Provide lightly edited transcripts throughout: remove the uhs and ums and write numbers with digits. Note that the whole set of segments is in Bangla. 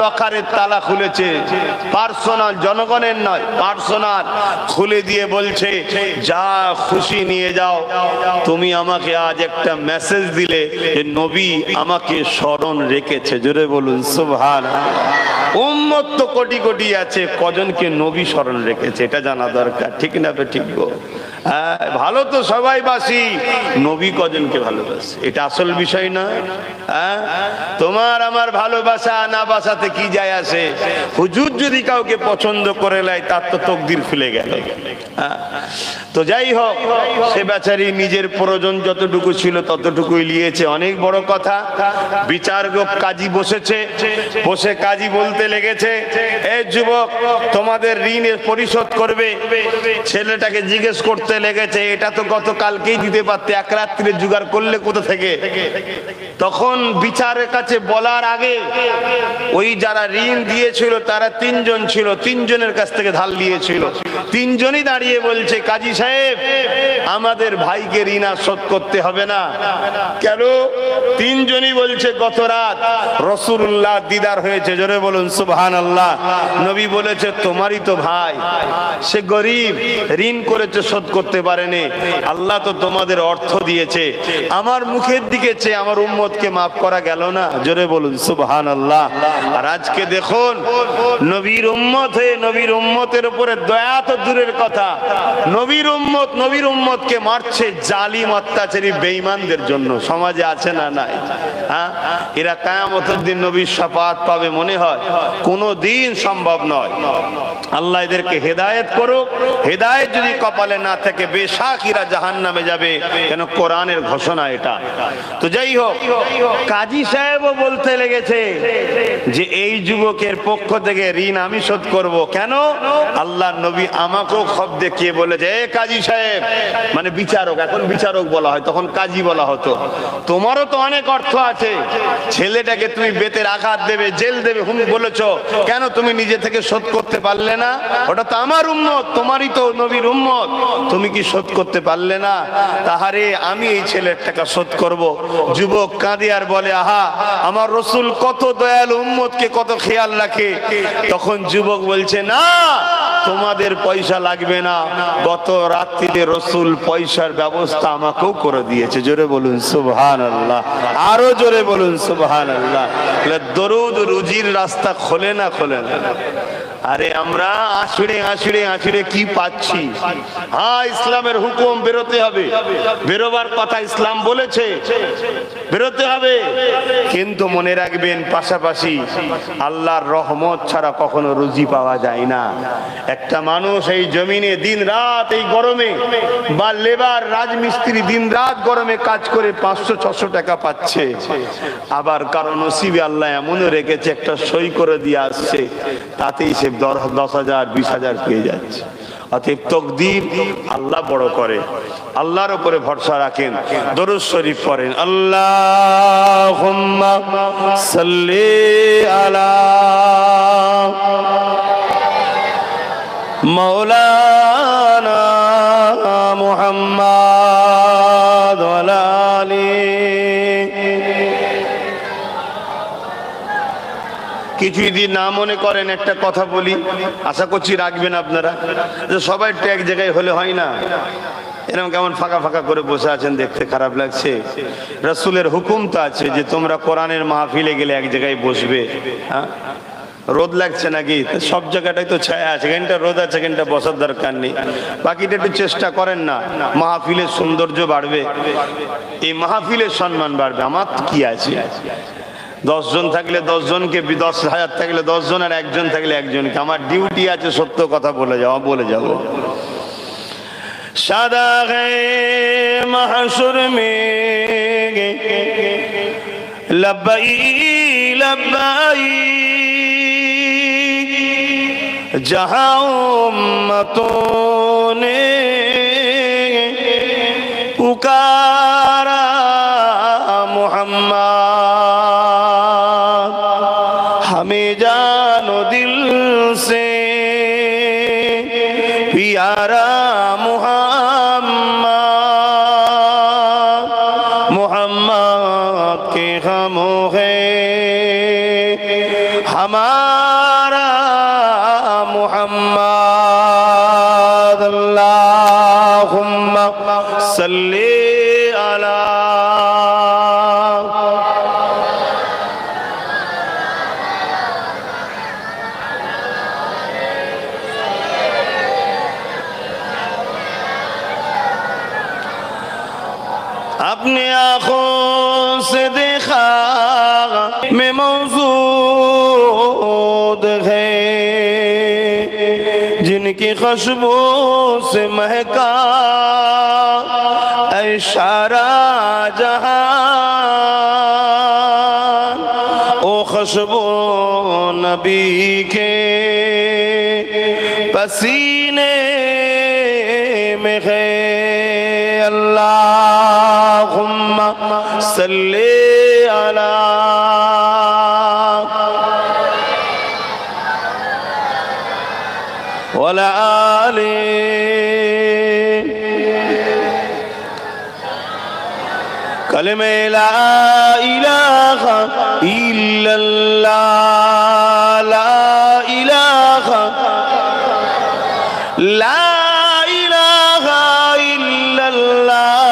লকারের তালা খুলেছে, পার্সোনাল, জনগণের নয়, পার্সোনাল খুলে দিয়ে বলছে যা খুশি নিয়ে যাও। তুমি আমাকে আজ একটা মেসেজ দিলে যে নবী আমাকে স্মরণ রেখেছে। জোরে বলুন সুবহানাল্লাহ। উম্মত তো কোটি কোটি আছে, কজনকে নবী স্মরণ রেখেছে এটা জানা দরকার, ঠিক না? ঠিক গো। ভালো তো সবাই বাসি, নবী কজনকে ভালোবাসে এটা আসল বিষয় না। তোমার আমার ভালোবাসা না বাসাতে কি যায় আসে? হুজুর যদি কাউকে পছন্দ করে নেয় তার তো তকদির খুলে গেল। তো যাই হোক, সে বেচারি নিজের প্রয়োজন যতটুকু ছিল ততটুকুই নিয়েছে। অনেক বড় কথা, বিচারক কাজী বসেছে, বসে কাজী বলতে লেগেছে, এই যুবক তোমাদের ঋণ পরিশোধ করবে। ছেলেটাকে জিজ্ঞেস করতে লেগেছে, এটা তো গতকালকেই দিতে পারতে, এক রাত্রে জোগাড় করলে কোথা থেকে? তখন বিচারের কাছে বলার আগে ওই যারা ঋণ দিয়েছিল তারা তিনজন ছিল, তিনজনের কাছ থেকে ধার নিয়েছিল। তিনজনই দাঁড়িয়ে বলছে, কাজী সাহেব আমাদের ভাইকে ঋণ আর শোধ করতে হবে না। কেন? তিনজনই বলছে গত রাত রাসূলুল্লাহ দিদার হয়েছে। জোরে বলুন সুবহানাল্লাহ। নবী বলেছে তোমারই তো ভাই, সে গরিব, ঋণ করেছে, শোধ করতে পারেনি। আল্লাহ তো তোমাদের অর্থ দিয়েছে, আমার মুখের দিকে চেয়ে আমার উম্মতকে মাফ করা গেল না। জোরে বলুন সুবহানাল্লাহ। আর আজকে দেখুন, নবীর উম্মত হয়ে নবীর উম্মতের উপরে দয়া তো দূরের কথা, নবীর উম্মতকে মারছে জালিম অত্যাচারী বেঈমানদের জন্য। সমাজে আছে না নাই? এরা কিয়ামতের দিন নবীর শাফাত পাবে মনে হয়? কোনো দিন সম্ভব নয়। আল্লাহ এদেরকে হেদায়েত করুক। হেদায়েত যদি কপালে না থাকে বেশক এরা জাহান্নামে যাবে, কেন কোরআনের ঘোষণা এটা। তো যাই হোক, কাজী সাহেবও বলতে লেগেছে যে এই যুবকের পক্ষ থেকে ঋণ আমি শোধ করব। কেন? আল্লাহ নবী আমাকেও খব দেখিয়ে বলেছে, এ কাজী সাহেব, মানে বিচারক, এখন বিচারক বলা হয়, তখন কাজী বলা হতো, তোমারও তো অনেক অর্থ আছে, ছেলেটাকে তুমি বেতের আঘাত দেবে, জেল দেবে বলেছ, কেন তুমি নিজে থেকে শোধ করতে পারলে না? ওটা তো আমার উম্মত, তোমারই তো নবীর উম্মত, তুমি কি শোধ করতে পারলে না? তাহারে আমি এই ছেলের টাকা শোধ করব। যুবক কাঁদে আর বলে, আহা আমার রাসূল কত দয়ালু, উম্মতকে কত খেয়াল রাখে। তখন যুবক বলছে, না তোমাদের পয়সা লাগবে না, গত রাত্রিতে রাসূল পয়সার ব্যবস্থা আমাকেও করে দিয়েছে। জোরে বলুন সুবহানাল্লাহ, আরো জোরে বলুন সুবহানাল্লাহ। দরুদ রুজির রাস্তা খোলে না, খোলে না। আরে আমরা আছড়ে আছড়ে আছড়ে কি পাচ্ছি? হ্যাঁ, ইসলামের হুকুম, বেরোতে হবে, বেরোবার কথা ইসলাম বলেছে, বেরোতে হবে, কিন্তু মনে রাখবেন পাশাপাশি আল্লাহর রহমত ছাড়া কখনো রুজি পাওয়া যায় না। একটা মানুষ এই জমিনে দিন রাত এই গরমে, বা লেবার রাজমিস্ত্রি দিন রাত গরমে কাজ করে 500-600 টাকা পাচ্ছে, আবার কারণ নসিবে আল্লাহ এমনও রেখেছে একটা সই করে দিয়ে আসছে, তাতেই সে 10,000 20,000 পেয়ে যাচ্ছে। অতএব তকদির আল্লাহ বড় করে, আল্লাহর উপরে ভরসা রাখেন। দরুদ শরীফ পড়েন, আল্লাহুম্মা সাল্লি আলা মাওলানা মুহাম্মাদ ওয়া আলা আলিহি। কিছু যদি না মনে করেন একটা কথা বলি, আশা করছি রাখবেন আপনারা, যে সবাই এক জায়গায় হলে হয় না। এরকম কেমন ফাঁকা ফাঁকা করে বসে আছেন, দেখতে খারাপ লাগছে। রাসূলের হুকুম তো আছে যে তোমরা কোরআনের মাহফিলে গেলে এক জায়গায় বসবে। হ্যাঁ, রোদ লাগছে নাকি? সব জায়গাটাই তো ছায়া আছে, এখানটা রোদ আছে, এখানটা বসার দরকার নেই। বাকিটা একটু চেষ্টা করেন না, মাহফিলের সৌন্দর্য বাড়বে, এই মাহফিলের সম্মান বাড়বে। আমার কি আছে, 10 জন থাকলে 10 জনকে, 10,000 থাকলে 10 জন, আর একজন থাকলে একজনকে। আমার ডিউটি আছে সত্য কথা বলে যাব। সাদা গে মাহশুর মে লব্বাই লব্বাই जहां उम्मतों ने पुकारा मोहम्मद, हमें जानो दिल से प्यारा मोहम्मद, मोहम्मद के हम हैं हमारे हमारा मुहम्मद अल्लाहुम्मा सल्ली अला। अपने आँखों से देखा मैं मौजूद है, जिनकी खुशबू से महका इशारा जहां। ओ खुशबू नबी के पसीने में है। अल्लाहुम्मा सल्ली अला। वला आले। कलमे ला इलाहा इल्लल्लाह, ला इलाहा ला इलाहा इल्लल्लाह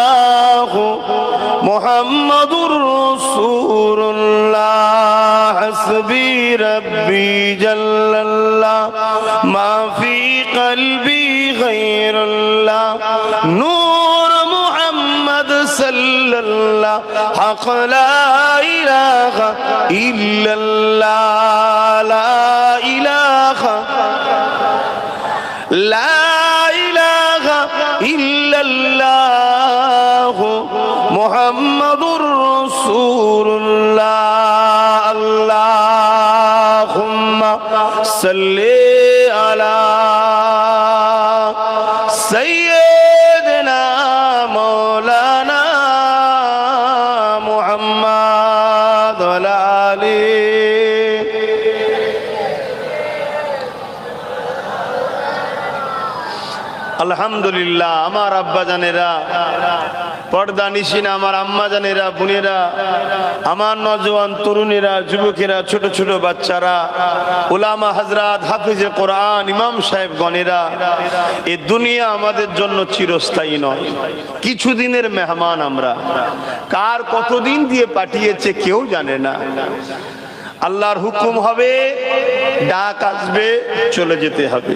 मुहम्मदुर रसूलुल्लाह। हस्बी रब्बी जल्लल्लाह मा फी क़ल्बी गैरुल्लाह। नूर मुहम्मद सल्लल्लाह हक़ ला इलाहा इल्लल्लाह, ला इलाहा ला इलाहा इल्लल्लाह मुहम्मदुर रसूलुल्लाह। अल्लाहुम्मा सल्ली अला सय्यिदना मौलाना मुहम्मद वला आली। আলহামদুলিল্লাহ। আমার আব্বা জানেরা, পর্দা নিশিনা আমার আম্মা জানেরা, বোনেরা, আমার নওজোয়ান তরুণেরা, যুবকেরা, ছোট ছোট বাচ্চারা, উলামা হযরত, হাফিজে কোরআন, ইমাম সাহেব গণেরা, এই দুনিয়া আমাদের জন্য চিরস্থায়ী নয়, কিছুদিনের মেহমান আমরা। কার কতদিন দিয়ে পাঠিয়েছে কেউ জানে না। আল্লাহর হুকুম হবে, ডাক আসবে, চলে যেতে হবে।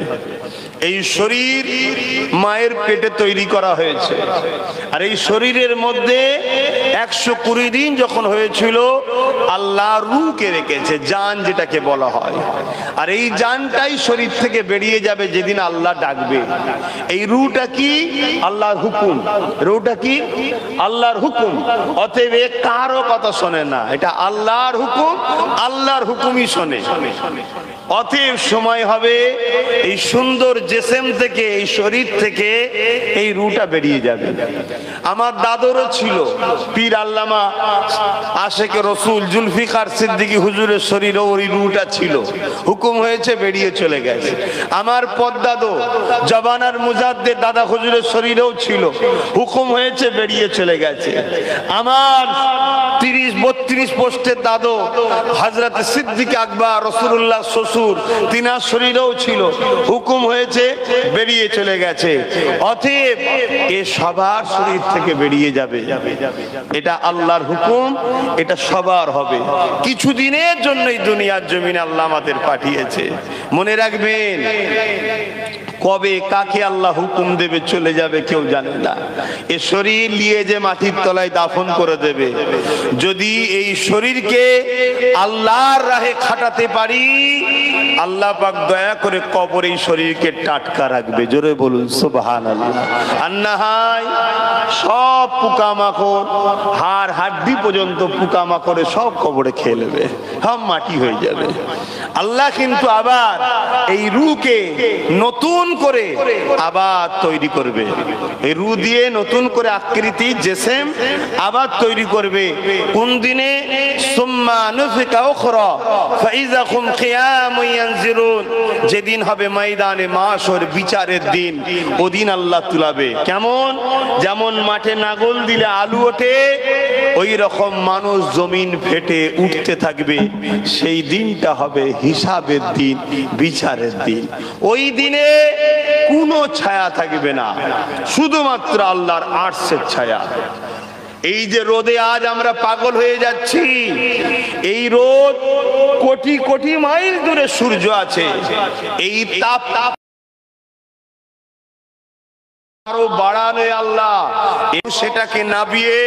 এই শরীর মায়ের পেটে তৈরি করা হয়েছে, আর এই শরীরের মধ্যে 120 দিন যখন হয়েছিল আল্লাহ রূহকে রেখেছে, জান যেটাকে বলা হয়। আর এই জানটাই শরীর থেকে বেরিয়ে যাবে যেদিন আল্লাহ ডাকবে। এই রূহটা কি? আল্লাহর হুকুম। রূহটা কি? আল্লাহর হুকুম। অতএব কারো কথা শোনে না, এটা আল্লাহর হুকুম, আল্লাহর হুকুমই শোনে। অতএব সময় হবে এই সুন্দর জিসম থেকে, এই শরীর থেকে এই রূহটা বেরিয়ে যাবে। আমার দাদুরও ছিল, পীর আল্লামা আশেকে রসুল জুলফিকার সিদ্দিকী হুজুরের শরীরে ওই রূহটা ছিল। হুকুম হয়েছে, বেরিয়ে চলে গেছে। আমার পদ্দাদো জবানার মুজাদ্দিদ দাদা হুজুরের শরীরেও ছিল, হুকুম হয়েছে, বেরিয়ে চলে গেছে। আমার 30-32 পোস্টের দাদু হযরত সিদ্দিক আকবর রাসূলুল্লাহ শ্বশুর, তিনার শরীরেও ছিল, হুকুম হয়েছে, বেরিয়ে চলে গেছে। অতএব এ সবার শরীর থেকে বেরিয়ে যাবে, এটা আল্লাহর হুকুম, এটা সবার হবে। কিছুদিনের জন্যই দুনিয়ার জমিনে আল্লাহ আমাদের পাঠিয়েছে। মনে রাখবেন, কবে কাকে আল্লাহ হুকুম দেবে চলে যাবে কেউ জানে না। এ শরীর নিয়ে যে মাটির তলায় দাফন করে দেবে। যদি এই শরীরকে আল্লাহর রাহে খাটাতে পারি, আল্লাহ পাক দয়া করে কবরে এই শরীরকে টাটকা রাখবে। জোরে বলুন সুবহানাল্লাহ। আর না হয় সব পোকামাকড়, হাড় হাড্ডি পর্যন্ত পোকামাকড়ে সব কবরে খেয়ে নেবে, সব মাটি হয়ে যাবে। আল্লাহ কিন্তু আবার এই রূহকে নতুন করে আবার তৈরি করবে। এই রু দিয়ে নতুন করে আকৃতি জিসম আবার তৈরি করবে। কোন দিনে? সুম্মা নুফিকা উখরা ফাইযা হুম কিয়ামুন ইয়ানজিরুন, যেদিন হবে ময়দানে মাশর, বিচারের দিন, ওদিন আল্লাহ তুলাবে। কেমন? যেমন মাঠে নাগল দিলে আলু ওঠে, ওই রকম মানুষ জমিন ফেটে উঠতে থাকবে। সেই দিনটা হবে হিসাবের দিন, বিচারের দিন। ওই দিনে কোনো ছায়া থাকবে না, শুধুমাত্র আল্লাহর আরশের ছায়া। এই যে রোদে আজ আমরা পাগল হয়ে যাচ্ছি, এই রোদ কোটি কোটি মাইল দূরে সূর্য আছে, এই তাপ আরো বাড়ানো আল্লাহ, সেটাকে নাবিয়ে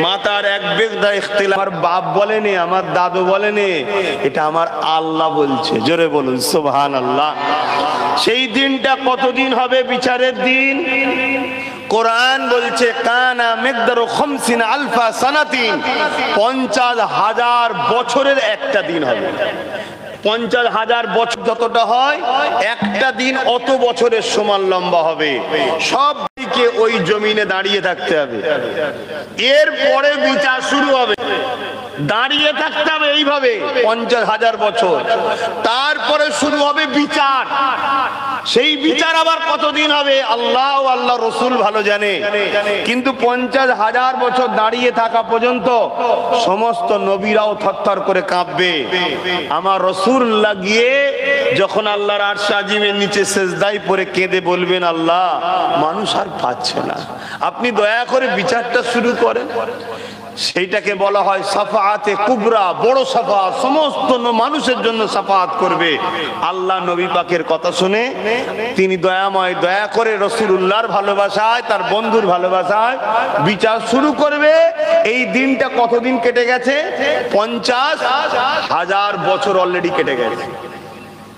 মাতার এক বেগদা ইখতিলাফ। আমার বাপ বলেনি, আমার দাদু বলেনি, এটা আমার আল্লাহ বলছে। জোরে বলুন সুবহানাল্লাহ। সেই দিনটা কতদিন হবে? বিচারের দিন। কোরআন বলছে কানা মিকদারু 50 আলফা সানাতিন, 50,000 বছরের একটা দিন হবে। 50,000 বছর যতটা হয়, একটা দিন অত বছরের সমান লম্বা হবে। সব দিকে ওই জমিনে দাঁড়িয়ে থাকতে হবে, এরপরে বিচার শুরু হবে। দাঁড়িয়ে থাকতে হবে এইভাবে 50,000 বছর, তারপরে শুরু হবে বিচার। সেই বিচার আবার কতদিন হবে আল্লাহ ও আল্লাহ রসুল ভালো জানে, কিন্তু 50,000 বছর দাঁড়িয়ে থাকা পর্যন্ত সমস্ত নবীরাও থরথর করে কাঁপবে। আমার রাসূলুল্লাহ গিয়ে যখন আল্লাহর আরশ আজিমের নিচে সিজদায় পড়ে কেঁদে বলবেন, আল্লাহ মানুষ আর পাচ্ছে না, আপনি দয়া করে বিচারটা শুরু করেন। সেইটাকে বলা হয় সাফাআতে কুবরা, বড় সাফাআত, সমস্ত মানুষের জন্য সাফাআত করবে। আল্লাহ নবী পাকের কথা শুনে তিনি দয়াময়, দয়া করে রাসূলুল্লাহর ভালোবাসায়, তার বন্ধুর ভালোবাসায় বিচার শুরু করবে। এই দিনটা কতদিন কেটে গেছে? 50,000 বছর অলরেডি কেটে গেছে।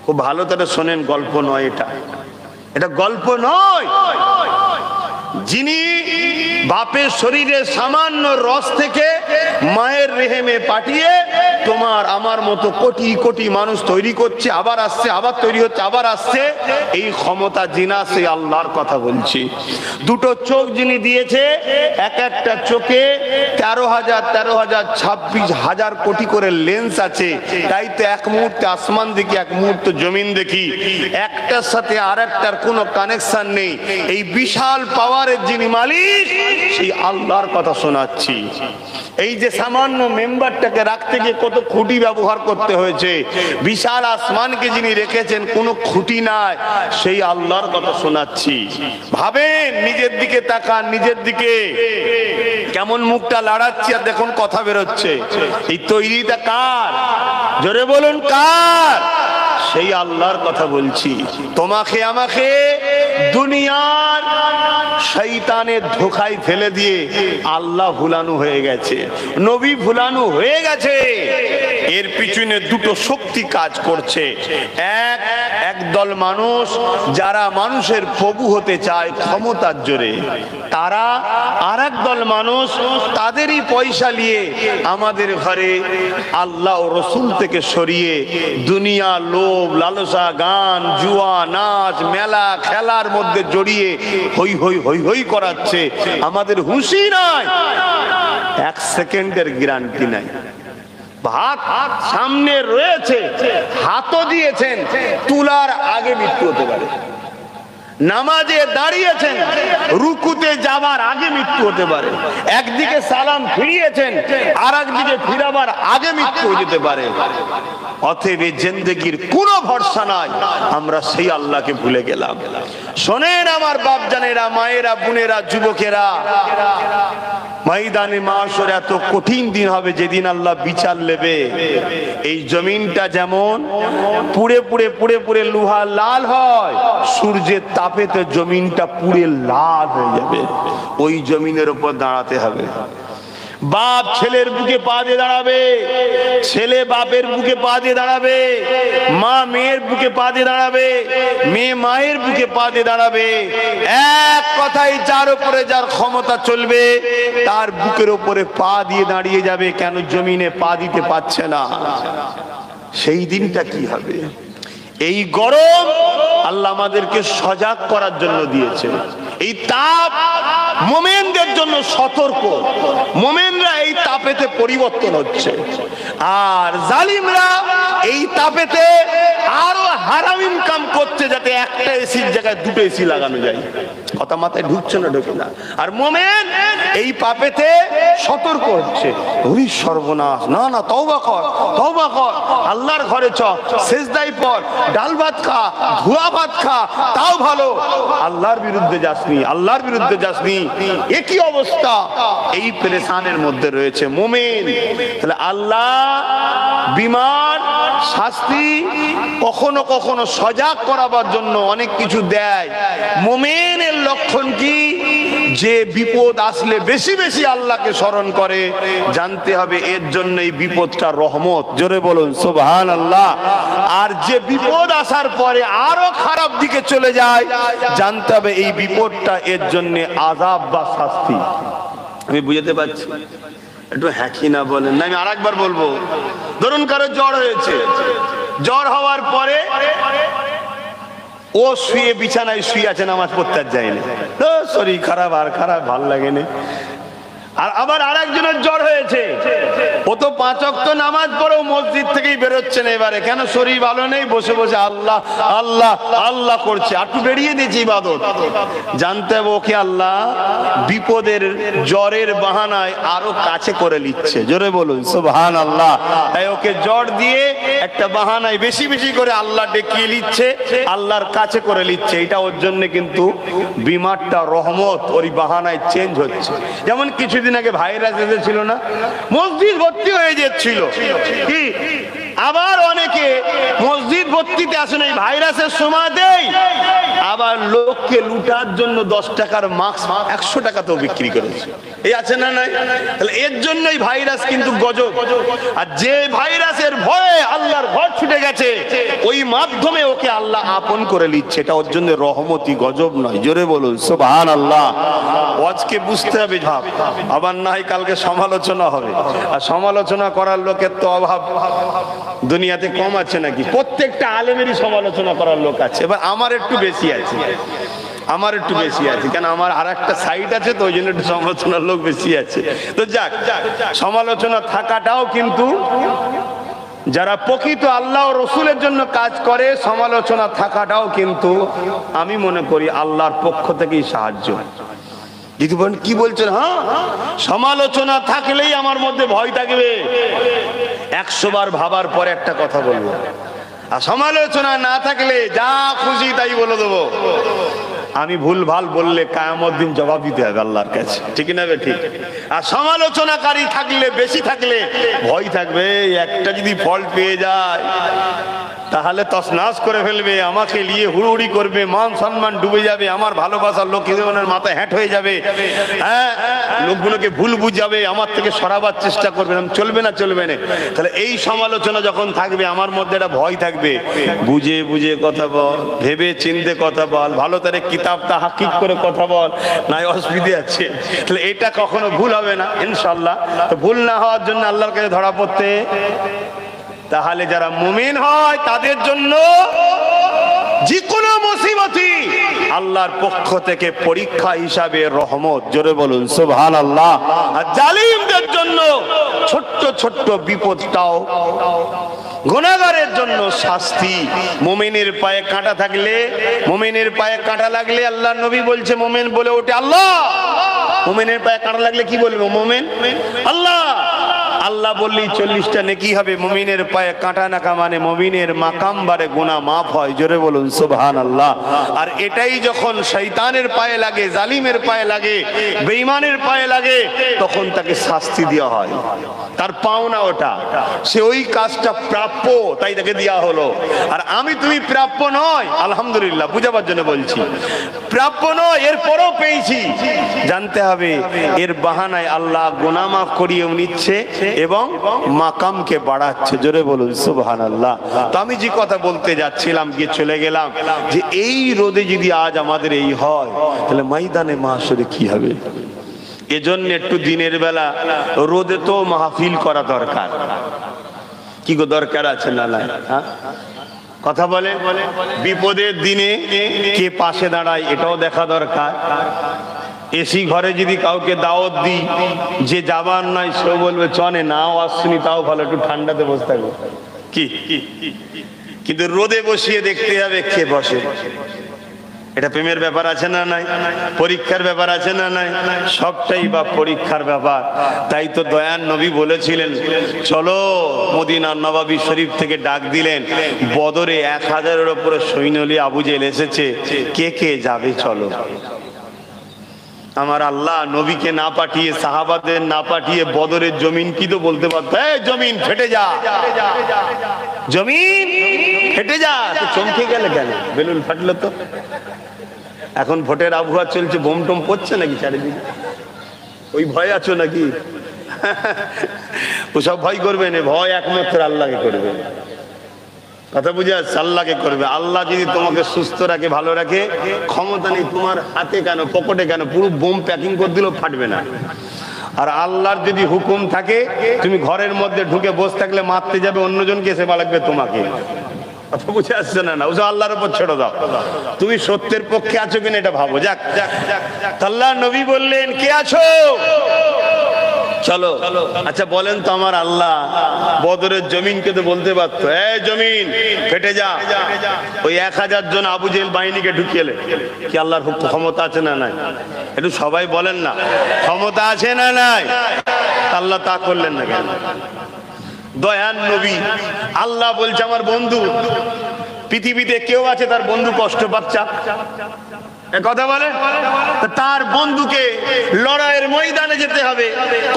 খুব ভালো করে শোনেন, গল্প নয় এটা, এটা গল্প নয়। যিনি বাপের শরীরে সামান্য রস থেকে মায়ের রেহেমে পাঠিয়ে তোমার আমার মতো কোটি কোটি মানুষ তৈরি করছে, আবার আসছে, আবার তৈরি হচ্ছে, আবার আসছে, এই ক্ষমতা যিনি, সেই আল্লাহর কথা বলছি। দুটো চোখ যিনি দিয়েছে, এক একটা চোখে 13,000 26,000 কোটি করে লেন্স আছে। তাই তো এক মুহূর্তে আসমান দেখি, এক মুহূর্তে জমিন দেখি, একটার সাথে আর একটার কোনো কানেকশন নেই। এই বিশাল পাওয়ারের যিনি মালিক, সেই আল্লাহর কথা শোনাচ্ছি। এই যে সামান্য মেম্বারটাকে রাখতে গিয়ে কত খুঁটি ব্যবহার করতে হয়েছে, বিশাল আসমানকে যিনি রেখেছেন কোনো খুঁটি নাই, সেই আল্লাহর কথা শোনাচ্ছি। ভাবেন, নিজের দিকে তাকান, নিজের দিকে কেমন মুখটা লাড়াচ্ছি, আর দেখুন কথা বেরোচ্ছে। এই তৈরিটা কার? জোরে বলুন কার? সেই আল্লাহর কথা বলছি। তোমাকে আমাকে দুনিয়ার শয়তানের ধোঁকায় ফেলে দিয়ে আল্লাহ ভুলানো হয়ে গেছে, নবী ভুলানো হয়ে গেছে। এর পিছনে দুটো শক্তি কাজ করছে। একদল মানুষ যারা মানুষের প্রভু হতে চায় ক্ষমতার জোরে, তারা, আর একদল মানুষ তাদেরই পয়সা নিয়ে আমাদের ঘরে আল্লাহ ও রসুল থেকে সরিয়ে দুনিয়া, লোভ, লালসা, গান, জুয়া, নাচ, মেলা, খেলার মধ্যে জড়িয়ে হই হই হই হই করাচ্ছে। আমাদের হুঁশই নাই, এক সেকেন্ডের গ্যারান্টি নাই। ভাত সামনে রয়েছে, হাতও দিয়েছেন, তুলার আগে মৃত্যু হতে পারে। নামাজে দাঁড়িয়েছেন, রুকুতে যাবার আগে মৃত্যু হতে পারে। একদিকে সালাম ফিরিয়েছেন, আর একদিকে ফিরাবার আগে মৃত্যু হয়ে যেতে পারে। অতএব জিন্দেগির কোনো ভরসা নাই, আমরা সেই আল্লাহকে ভুলে গেলাম। শোনেন আমার বাপজানেরা, মায়েরা, বোনেরা, যুবকেরা, ময়দানে মাশর এত কঠিন দিন হবে যেদিন আল্লাহ বিচার নেবে। এই জমিনটা যেমন পুড়ে পুড়ে পুড়ে পুড়ে লোহা লাল হয়, সূর্যের তাপেতে জমিনটা পুড়ে লাল হয়ে যাবে। ওই জমিনের উপর দাঁড়াতে হবে। বাপ ছেলের বুকে পা দিয়ে দাঁড়াবে, ছেলে বাপের বুকে পা দিয়ে দাঁড়াবে, মা মেয়ের বুকে পা দিয়ে দাঁড়াবে, মেয়ে মায়ের বুকে পা দিয়ে দাঁড়াবে। এক কথায় যার উপরে যার ক্ষমতা চলবে, তার বুকের উপরে পা দিয়ে দাঁড়িয়ে যাবে। কেন? জমিনে পা দিতে পারছে না। সেই দিনটা কি হবে? এই গরম আল্লাহ আমাদেরকে সজাগ করার জন্য দিয়েছে। এই তাপ মুমিনদের জন্য সতর্ক, মুমিনরা এই তাপেতে পরিবর্তন হচ্ছে, আর জালিমরা এই তাপেতে আরো হারাম ইনকাম করছে, যাতে একটা এসির জায়গায় দুটো এসি লাগানো যায়। কথা মাথায় ঢুকছে না? ঢুকে না। আর মুমিন এই পাপেতে সতর্ক হচ্ছে, ওই সর্বনাশ, না না তওবা কর, তওবা কর, আল্লাহর ঘরে চ, সেজদায় পড়, ডাল ভাত খা, ধোয়া ভাত খা, তাও ভালো, আল্লাহর বিরুদ্ধে যাসনি, আল্লাহর বিরুদ্ধে যাসনি। একই অবস্থা এই পেরেশানের মধ্যে রয়েছে মুমিন। তাহলে আল্লাহ বিমার শাস্তি কখনো কখনো সজাগ করাবার জন্য অনেক কিছু দেয়। মুমিনের লক্ষণ কি? যে বিপদ আসলে বেশি বেশি আল্লাহকে স্মরণ করে, জানতে হবে এর জন্য এই বিপদটা রহমত। জোরে বলুন সুবহানাল্লাহ। আর যে বিপদ আসার পরে আরো খারাপ দিকে চলে যায়, জানতে হবে এই বিপদটা এর জন্য আযাব বা শাস্তি। আমি বুঝতে পারছি? একটু হ্যাঁ না বলেন না। আমি আরেকবার বলবো, ধরুন কারো জ্বর হয়েছে, জ্বর হওয়ার পরে ও শুয়ে বিছানায় শুয়ে আছে, নামাজ পড়তে যায়নি, শরীর খারাপ, আর খারাপ, ভাল লাগে না। আর আবার আরেকজনের জ্বর হয়েছে, ও তো 5 ওয়াক্ত নামাজ পড়েও মসজিদ থেকেই বেরোচ্ছে না। এবারে কেন? শরীর ভালো নেই, বসে বসে আল্লাহ আল্লাহ আল্লাহ করছে, একটু বেরিয়ে দিয়েছে ইবাদত। জানতে হবে ওকে আল্লাহ বিপদের জ্বরের বাহানায় আরো কাছে করে নিচ্ছে। জোরে বলুন সুবহানাল্লাহ। তাই ওকে জ্বর দিয়ে একটা বাহানায় বেশি বেশি করে আল্লাহ ডেকিয়ে নিচ্ছে, আল্লাহর কাছে করে নিচ্ছে। এটা ওর জন্য কিন্তু বিমারটা রহমত, ওই বাহানায় চেঞ্জ হচ্ছে। যেমন কিছুদিন আগে ভাইরাস এসেছিল না, মসজিদ ভর্তি হয়ে যাচ্ছিল, কি আবার অনেকে মসজিদ ভর্তিতে আসে না, ভাইরাসের সময় দেয়, আবার লোককে লুটার জন্য 10 টাকার মাস্ক 100 টাকাতেও বিক্রি করেছে। এই আছে না নাই? তাহলে এর জন্যই ভাইরাস কিন্তু গজব। আর যে ভাইরাসের ভয়ে আল্লাহর ঘর ছুটে গেছে, ওই মাধ্যমে ওকে আল্লাহ আপন করে নিচ্ছে, এটা ওর জন্য রহমতি, গজব নয়। জোরে বলুন সুবহানাল্লাহ। আজকে বুঝতে হবে ভাব, আবার না হয় কালকে সমালোচনা হবে, আর সমালোচনা করার লোকের তো অভাব দুনিয়াতে কম আছে নাকি? প্রত্যেকটা আলেমেরই সমালোচনা করার লোক আছে। এবার আমার একটু বেশি আছে, আমার একটু বেশি আছে, কেন আমার আর একটা সাইড আছে, তো ওই জন্য একটু সমালোচনার লোক বেশি আছে। তো যাক, সমালোচনা থাকাটাও কিন্তু, যারা প্রকৃত আল্লাহ ও রসুলের জন্য কাজ করে, সমালোচনা থাকাটাও কিন্তু আমি মনে করি আল্লাহর পক্ষ থেকেই সাহায্য। কি বলছেন? হ্যাঁ, সমালোচনা থাকলেই আমার মধ্যে ভয় থাকবে। 100 বার ভাবার পরে একটা কথা বলবো, আর সমালোচনা না থাকলে যা খুশি তাই বলে দেবো। আমি ভুল ভাল বললে কিয়ামত দিন জবাব দিতে হবে আল্লাহর কাছে, ঠিক না? ঠিক। আর সমালোচনাকারী থাকলে, বেশি থাকলে ভয় থাকবে, একটা যদি ফল্ট পেয়ে যায় তাহলে তছনাছ করে ফেলবে, আমাকে নিয়ে হুড়ুহুড়ি করবে, মান সম্মান ডুবে যাবে, আমার ভালোবাসার লোক জীবনের মাথায় হ্যাট হয়ে যাবে, হ্যাঁ, লোকগুলোকে ভুল বুঝাবে, আমার থেকে সরাবার চেষ্টা করবে, চলবে না, চলবে না। তাহলে এই সমালোচনা যখন থাকবে, আমার মধ্যে একটা ভয় থাকবে। বুঝে বুঝে কথা বল, ভেবে চিন্তে কথা বল, ভালো তারে কিতাবটা হাকিক করে কথা বল, নাই অসুবিধে আছে। তাহলে এটা কখনো ভুল হবে না ইনশাআল্লাহ। তো ভুল না হওয়ার জন্য আল্লাহর কাছে ধরা পড়তে, তাহলে যারা মুমিন হয় তাদের জন্য যে কোনো মুসিবতই আল্লাহর পক্ষ থেকে পরীক্ষা হিসাবে রহমত। জোরে বলুন সুবহানাল্লাহ। আর জালিমদের জন্য ছোট্ট ছোট্ট বিপদটাও গুনাহগারের জন্য শাস্তি। মুমিনের পায়ে কাঁটা থাকলে, মুমিনের পায়ে কাঁটা লাগলে আল্লাহর নবী বলছে, মুমিন বলে ওঠে আল্লাহ। মুমিনের পায়ে কাঁটা লাগলে কি বলবে? মুমিন আল্লাহ। আল্লাহ বললেই 40টা নেকি হবে। মুমিনের পায়ে কাঁটা নাকা মানে মুমিনের মাকাম বারে গুনাহ মাফ হয়। জোরে বলুন সুবহানাল্লাহ। আর এটাই যখন শয়তানের পায়ে লাগে, জালিমের পায়ে লাগে, বেঈমানের পায়ে লাগে, তখন তাকে শাস্তি দেওয়া হয়। তার পাওনা ওটা, সে ওই কাজটা প্রাপ্য, তাই তাকে দেওয়া হলো। আর আমি তুমি প্রাপ্য নয়, আলহামদুলিল্লাহ, বুঝাবার জন্য বলছি, প্রাপ্য নয়, এরপরও পেয়েছি। জানতে হবে এর বাহানায় আল্লাহ গুনাহ মাফ করিয়ে নিচ্ছে এবং মাকামকে বাড়াচ্ছে। জোরে বলুন সুবহানাল্লাহ। তো আমি যে কথা বলতে যাচ্ছিলাম, গিয়ে চলে গেলাম, যে এই রোদে যদি আজ আমাদের এই হয়, তাহলে ময়দানে মাহশরে কি হবে? এজন্য একটু দিনের বেলা রোদে তো মাহফিল করা দরকার। কি গো দরকার আছে না? নাই? কথা বলে। বিপদের দিনে কে পাশে দাঁড়ায় এটাও দেখা দরকার। এসি ঘরে যদি কাউকে দাওয়াত দিই, যে যাবার নাই সেও বলবে চনে, নাও আসুনি তাও ভালো, একটু ঠান্ডাতে বসে থাকবো কি। কিন্তু রোদে বসিয়ে দেখতে হবে কে বসে। এটা প্রেমের ব্যাপার আছে না নাই? পরীক্ষার ব্যাপার আছে না নাই? সবটাই বা পরীক্ষার ব্যাপার। তাই তো দয়ান নবী বলেছিলেন, চলো মদিনার নবাবী শরীফ থেকে ডাক দিলেন, বদরে 1000-এর উপরে সৈন্য নিয়ে আবু জেহেল এসেছে, কে কে যাবে চলো। আমার আল্লাহ নবীকে না পাঠিয়ে, সাহাবাদের না পাঠিয়ে বদরের জমিন কি তো বলতে পারতো, এই জমিন ফেটে যা, জমিন ফেটে যা। তো চমকে গেলে কেন? বেলুন ফাটলো তো। এখন ভোটের আবহাওয়া চলছে, বোম টোম পড়ছে নাকি চারিদিকে? ওই ভয় আছো নাকি? ওসব ভয় করবে না, ভয় একমাত্র আল্লাহকে করবে। কথা বুঝে আসছে? আল্লাহকে করবে। আল্লাহ যদি তোমাকে সুস্থ রাখে, ভালো রাখে, ক্ষমতা নেই তোমার হাতে কেন, পকেটে কেন, পুরো বোম প্যাকিং করে দিলেও ফাটবে না। আর আল্লাহর যদি হুকুম থাকে, তুমি ঘরের মধ্যে ঢুকে বসে থাকলে মারতে যাবে অন্যজনকে, সেবা লাগবে তোমাকে। কথা বুঝে আসছে না? না, ওসব আল্লাহর উপর ছেড়ে দাও। তুমি সত্যের পক্ষে আছো কিনা এটা ভাবো। যাক, আল্লাহ নবী বললেন, কে আছো চলো। আচ্ছা বলেন তো, আমার আল্লাহ বদরের জমিনকে তো বলতে পারতো, এই জমিন ফেটে যা। ওই 1000 জন আবু জেহেল বাহিনীকে ঢুকিয়েলে কি আল্লাহর ক্ষমতা আছে না নাই? একটু সবাই বলেন না, ক্ষমতা আছে না নাই? আল্লাহ তা করলেন না কেন? দয়ান নবী, আল্লাহ বলছে আমার বন্ধু, পৃথিবীতে কেউ আছে তার বন্ধু কষ্ট পাচ্ছে, কথা বলে, তার বন্ধুকে লড়াইয়ের ময়দানে যেতে হবে,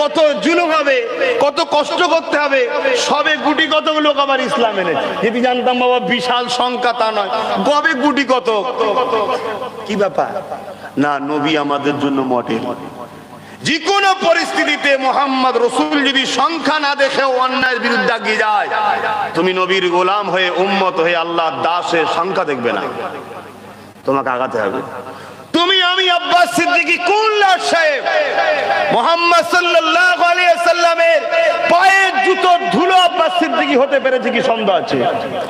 কত জুলুম হবে, কত কষ্ট করতে হবে, সবে গুটি কত লোক আবার ইসলাম এনেছে। যদি জানতাম বাবা বিশাল সংখ্যা, তা নয়, কবে গুটি কত, কি ব্যাপার না। নবী আমাদের জন্য মডেল। যে কোনো পরিস্থিতিতে মোহাম্মদ রসুল যদি সংখ্যা না দেখেও অন্যায়ের বিরুদ্ধে এগিয়ে যায়, তুমি নবীর গোলাম হয়ে, উম্মত হয়ে, আল্লাহ দাস হয়ে সংখ্যা দেখবে না, তোমাকে আগাতে হবে। তুমি আমি আব্বাস সিদ্দিকী কোন লাট সাহেব মুহাম্মদ সাল্লাল্লাহু আলাইহি ওয়াসাল্লামের পায়ের জুতোর ধুলো আব্বাস সিদ্দিকী হতে পেরেছে কি সন্দেহ আছে?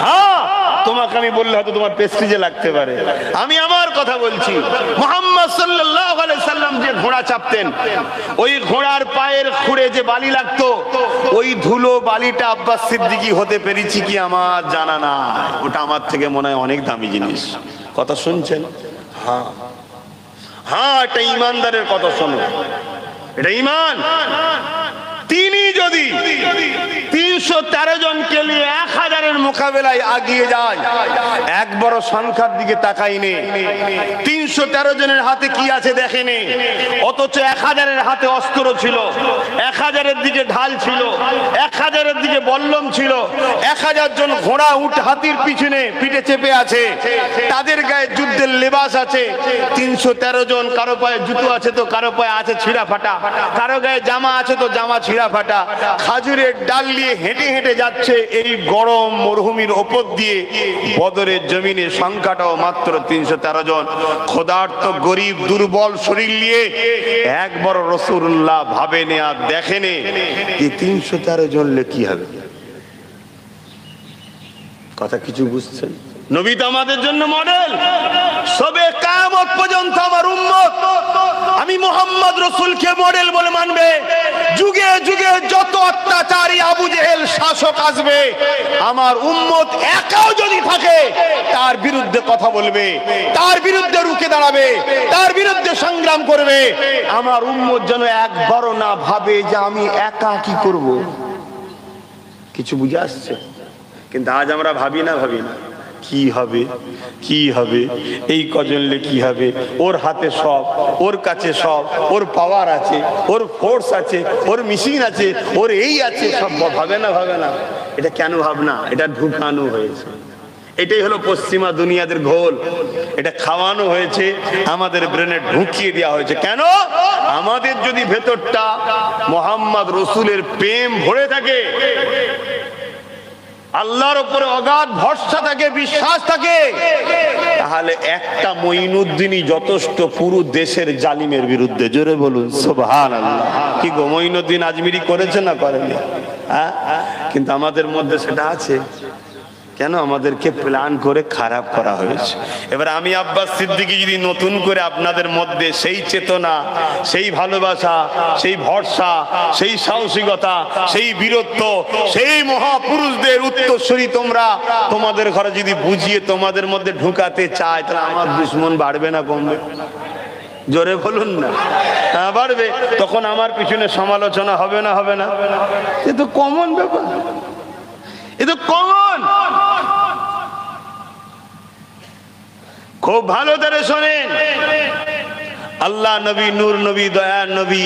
হ্যাঁ, তোমাকে আমি বললে হয়তো তোমার প্রেস্টিজে লাগতে পারে। আমি আমার কথা বলছি। মুহাম্মদ সাল্লাল্লাহু আলাইহি ওয়াসাল্লাম যে ঘোড়া চাপতেন, ওই ঘোড়ার পায়ের খুঁড়ে যে বালি লাগতো, ওই ধুলো বালিটা আব্বাস সিদ্দিকী হতে পেরেছি কি আমার জানা না। ওটা আমার থেকে মনে হয় অনেক দামি জিনিস। কথা শুনছেন? হ্যাঁ হ্যাঁ, এটা ইমানদারের কথা শোনো, এটা ইমান। তিনি যদি 313 জনকে নিয়ে 1000-এর মোকাবেলায় আগিয়ে যায়, এক বড় সংখ্যার দিকে তাকাইনি, 313 জনের হাতে কি আছে দেখেনি, অথচ 1000-এর হাতে অস্ত্র ছিল, 1000-এর দিকে ঢাল ছিল, 1000-এর দিকে বল্লম ছিল, 1000 জন ঘোড়া উট হাতির পিছনে পিঠে চেপে আছে, তাদের গায়ে যুদ্ধের লেবাস আছে। 313 জন, কারো পায়ে জুতো আছে তো কারো পায়ে আছে ছিঁড়া ফাটা, কারো গায়ে জামা আছে তো জামা ছিঁড়া ফাটা, খাজুরের ডাল নিয়ে হেঁটে হেঁটে যাচ্ছে এই গরম মরুভূমির ওপর দিয়ে। বদরের জমিনে সংখ্যাটাও মাত্র 313 জন। ক্ষুধার্ত, গরিব, দুর্বল শরীর নিয়ে একবার রাসূলুল্লাহ ভাবেনে আর দেখেনে যে 313 জন লে কি হবে। কথা কিছু বুঝছেন? নবী তো আমাদের জন্য মডেল। সবে কিয়ামত পর্যন্ত আমার উম্মত আমি মুহাম্মদ রাসূলকে মডেল বলে মানবে। যুগে যুগে যত অত্যাচারী আবু জেহেল শাসক আসবে, আমার উম্মত একাও যদি থাকে তার বিরুদ্ধে কথা বলবে, তার বিরুদ্ধে রুখে দাঁড়াবে, তার বিরুদ্ধে সংগ্রাম করবে। আমার উম্মত যেন একবারও না ভাবে যে আমি একা কি করব। কিছু বুঝে আসছে? কিন্তু আজ আমরা ভাবি না কি হবে, কি হবে, এই কজনলে কি হবে। ওর হাতে সব, ওর কাছে সব, ওর পাওয়ার আছে, ওর ফোর্স আছে, ওর মেশিন আছে, ওর এই আছে, সব ভাবে না। এটা কেন ভাবনা? এটা ঢুকানো হয়েছে। এটাই হলো পশ্চিমা দুনিয়াদের ঘোল। এটা খাওয়ানো হয়েছে, আমাদের ব্রেনে ঢুকিয়ে দেওয়া হয়েছে। কেন? আমাদের যদি ভেতরটা মুহাম্মদ রাসূলের প্রেম ভরে থাকে, আল্লাহর উপরে অগাধ ভরসা থাকে, বিশ্বাস থাকে, তাহলে একটা মঈনুদ্দিনই যথেষ্ট পুরো দেশের জালিমের বিরুদ্ধে। জোরে বলুন সুবহানাল্লাহ। কি গো, মঈনুদ্দিন আজমিরি করেছে না করেনি? কিন্তু আমাদের মধ্যে সেটা আছে। কেন আমাদেরকে প্ল্যান করে খারাপ করা হয়েছে। এবার আমি আব্বাস সিদ্দিকী যদি নতুন করে আপনাদের মধ্যে সেই চেতনা, সেই ভালোবাসা, সেই ভরসা, সেই সাহসিকতা, সেই বীরত্ব, সেই মহাপুরুষদের উত্তরসূরি তোমরা তোমাদের ঘরে যদি বুঝিয়ে তোমাদের মধ্যে ঢুকাতে চায়, তাহলে আমার দুশ্মন বাড়বে না কমবে? জোরে বলুন না। হ্যাঁ বাড়বে। তখন আমার পিছনে সমালোচনা হবে না? হবে না? এ তো কমন ব্যাপার, এ তো কমন। খুব ভালো করে শোনেন, আল্লাহ নবী, নূর নবী, দয়ার নবী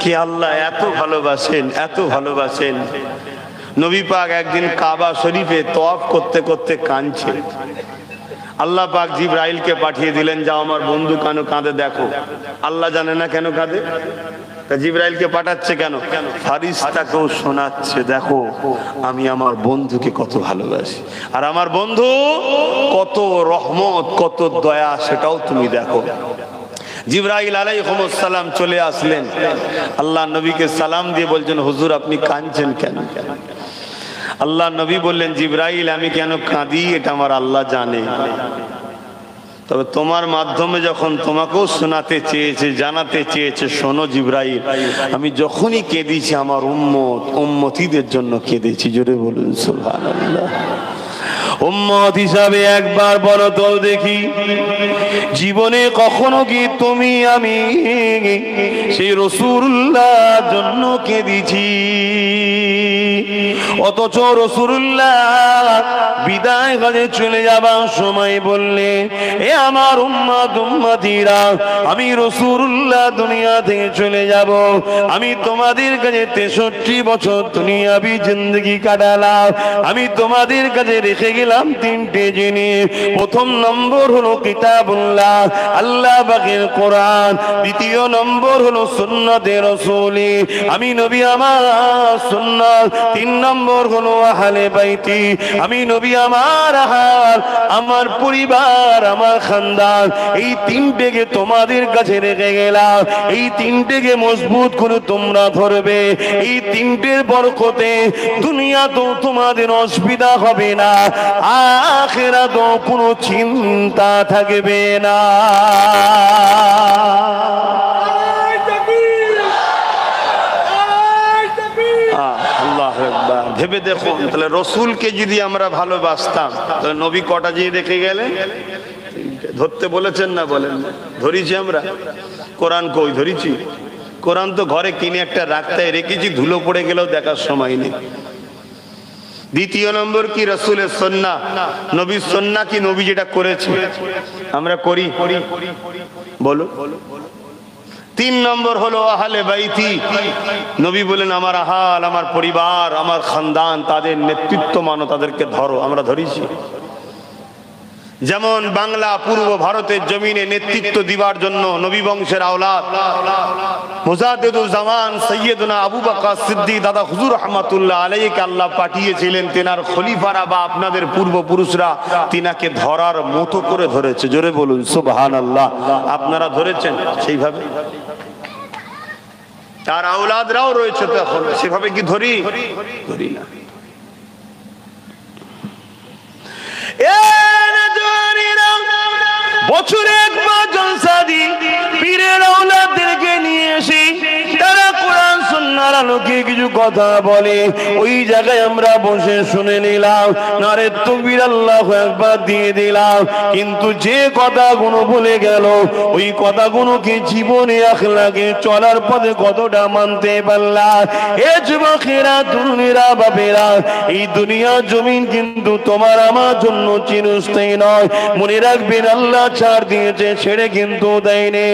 কি আল্লাহ এত ভালোবাসেন, এত ভালোবাসেন। নবী পাক একদিন কাবা শরীফে তওয়াফ করতে করতে কাঁদছে। আল্লাহ পাক জিবরাইলকে পাঠিয়ে দিলেন, যাও আমার বন্ধু কেন কাঁদে দেখো। আল্লাহ জানে না কেন কাঁদে, তা জিবরাইলকে পাঠাচ্ছে কেন? ফারিস্তাকেও শোনাচ্ছে, দেখো আমি আমার বন্ধুকে কত ভালোবাসি, আর আমার বন্ধু কত রহমত, কত দয়া, সেটাও তুমি দেখো। জিবরাইল আলাইহিস সালাম চলে আসলেন, আল্লাহ নবীকে সালাম দিয়ে বলছেন, হুজুর আপনি কাঁদছেন কেন? আল্লাহ নবী বললেন, জিবরাইল আমি কেন কাঁদি এটা আমার আল্লাহ জানে, তবে তোমার মাধ্যমে যখন তোমাকেও শোনাতে চেয়েছে, জানাতে চেয়েছে, শোনো জিবরাইল, আমি যখনই কেঁদেছি আমার উম্মতীদের জন্য কেঁদেছি। জোরে বলুন সুবহানাল্লাহ। উম্মত হিসাবে একবার বলো তো দেখি, জীবনে কখনো কি তুমি আমি সেই রাসূলুল্লাহর জন্য কেঁদেছি? অথচ রাসূলুল্লাহ বিদায় হয়ে চলে যাবার সময় বললে, এ আমার উম্মতীরা, আমি রাসূলুল্লাহ দুনিয়া থেকে চলে যাব, আমি তোমাদের কাছে 63 বছর দুনিয়াবি জিন্দেগি কাটালাম, আমি তোমাদের কাছে রেখে গেলাম 3টে জিনিস। প্রথম নম্বর হলো কিতাবুল্লাহ, আল্লাহ পাকের কোরআন। দ্বিতীয় নম্বর হলো সুন্নতে রাসূলি, আমি নবী আমার সুন্নাত। 3 নম্বর হলো আহলে বাইতি, আমি নবী আমার আহাল, আমার পরিবার, আমার খানদান। এই 3টেকে তোমাদের কাছে রেখে গেলাম, এই 3টেকে মজবুত করে তোমরা ধরবে। এই 3টের বরকতে দুনিয়াতেও তোমাদের অসুবিধা হবে না, আখিরাতেও কোনো চিন্তা থাকবে না। ভেবে দেখুন, তাহলে রসুলকে যদি আমরা ভালোবাসতাম, তাহলে নবী কটা যে রেখে গেলেন? ধরতে বলেছেন না? বলেন ধরিছি আমরা? কোরআন কই ধরিছি? কোরআন তো ঘরে কিনে একটা রাখতে রেখেছি, ধুলো পড়ে গেলেও দেখার সময় নেই। দ্বিতীয় নম্বর কি? রাসূলের সুন্নাহ, নবীর সুন্নাহ কি নবী যেটা করেছে আমরা করি? বলো। 3 নম্বর হলো আহলে বাইতি, নবী বলেন আমার আহাল, আমার পরিবার, আমার খানদান, তাদের নেতৃত্ব মানো, তাদেরকে ধরো। আমরা ধরিছি? যেমন বাংলা পূর্ব ভারতের জমিনে নেতৃত্ব দিবার জন্য নবী বংশের আওলাদ মুজাদ্দিদুল জামান সৈয়দনা আবু বকর সিদ্দিক দাদা হুজুর রাহমাতুল্লাহ আলাইহিকে আল্লাহ পাঠিয়েছিলেন, তেনার খলিফারা বা আপনাদের পূর্বপুরুষরা তিনাকে ধরার মতো করে ধরেছে। জোরে বলুন সুবহানাল্লাহ। আপনারা ধরেছেন সেইভাবে? তার আওলাদরাও রয়েছে তো এখন, সেভাবে কি ধরি? ধরি না। বছরে একবার জলসা দিই, পীরের আওলাদদেরকে নিয়ে এসে তারা কোরআন সুন্নাহর আলোকে কিছু কথা বলে, ওই জায়গায় আমরা বসে শুনে নিলাম, নারে তাকবীর, আল্লাহু আকবার দিয়ে দিলাম। কিন্তু যে কথাগুলো বলে গেল, ওই কথাগুলোকে জীবনে আখলাকে চলার পথে কতটা মানতে পারলাম? এ যুবকেরা, তরুণেরা, বাপেরা, এই দুনিয়া জমিন কিন্তু তোমার আমার জন্য চিরস্থায়ী নয়। মনে রাখবেন, আল্লাহ ছাড় দিয়েছে, ছেড়ে কিন্তু দেয়নি।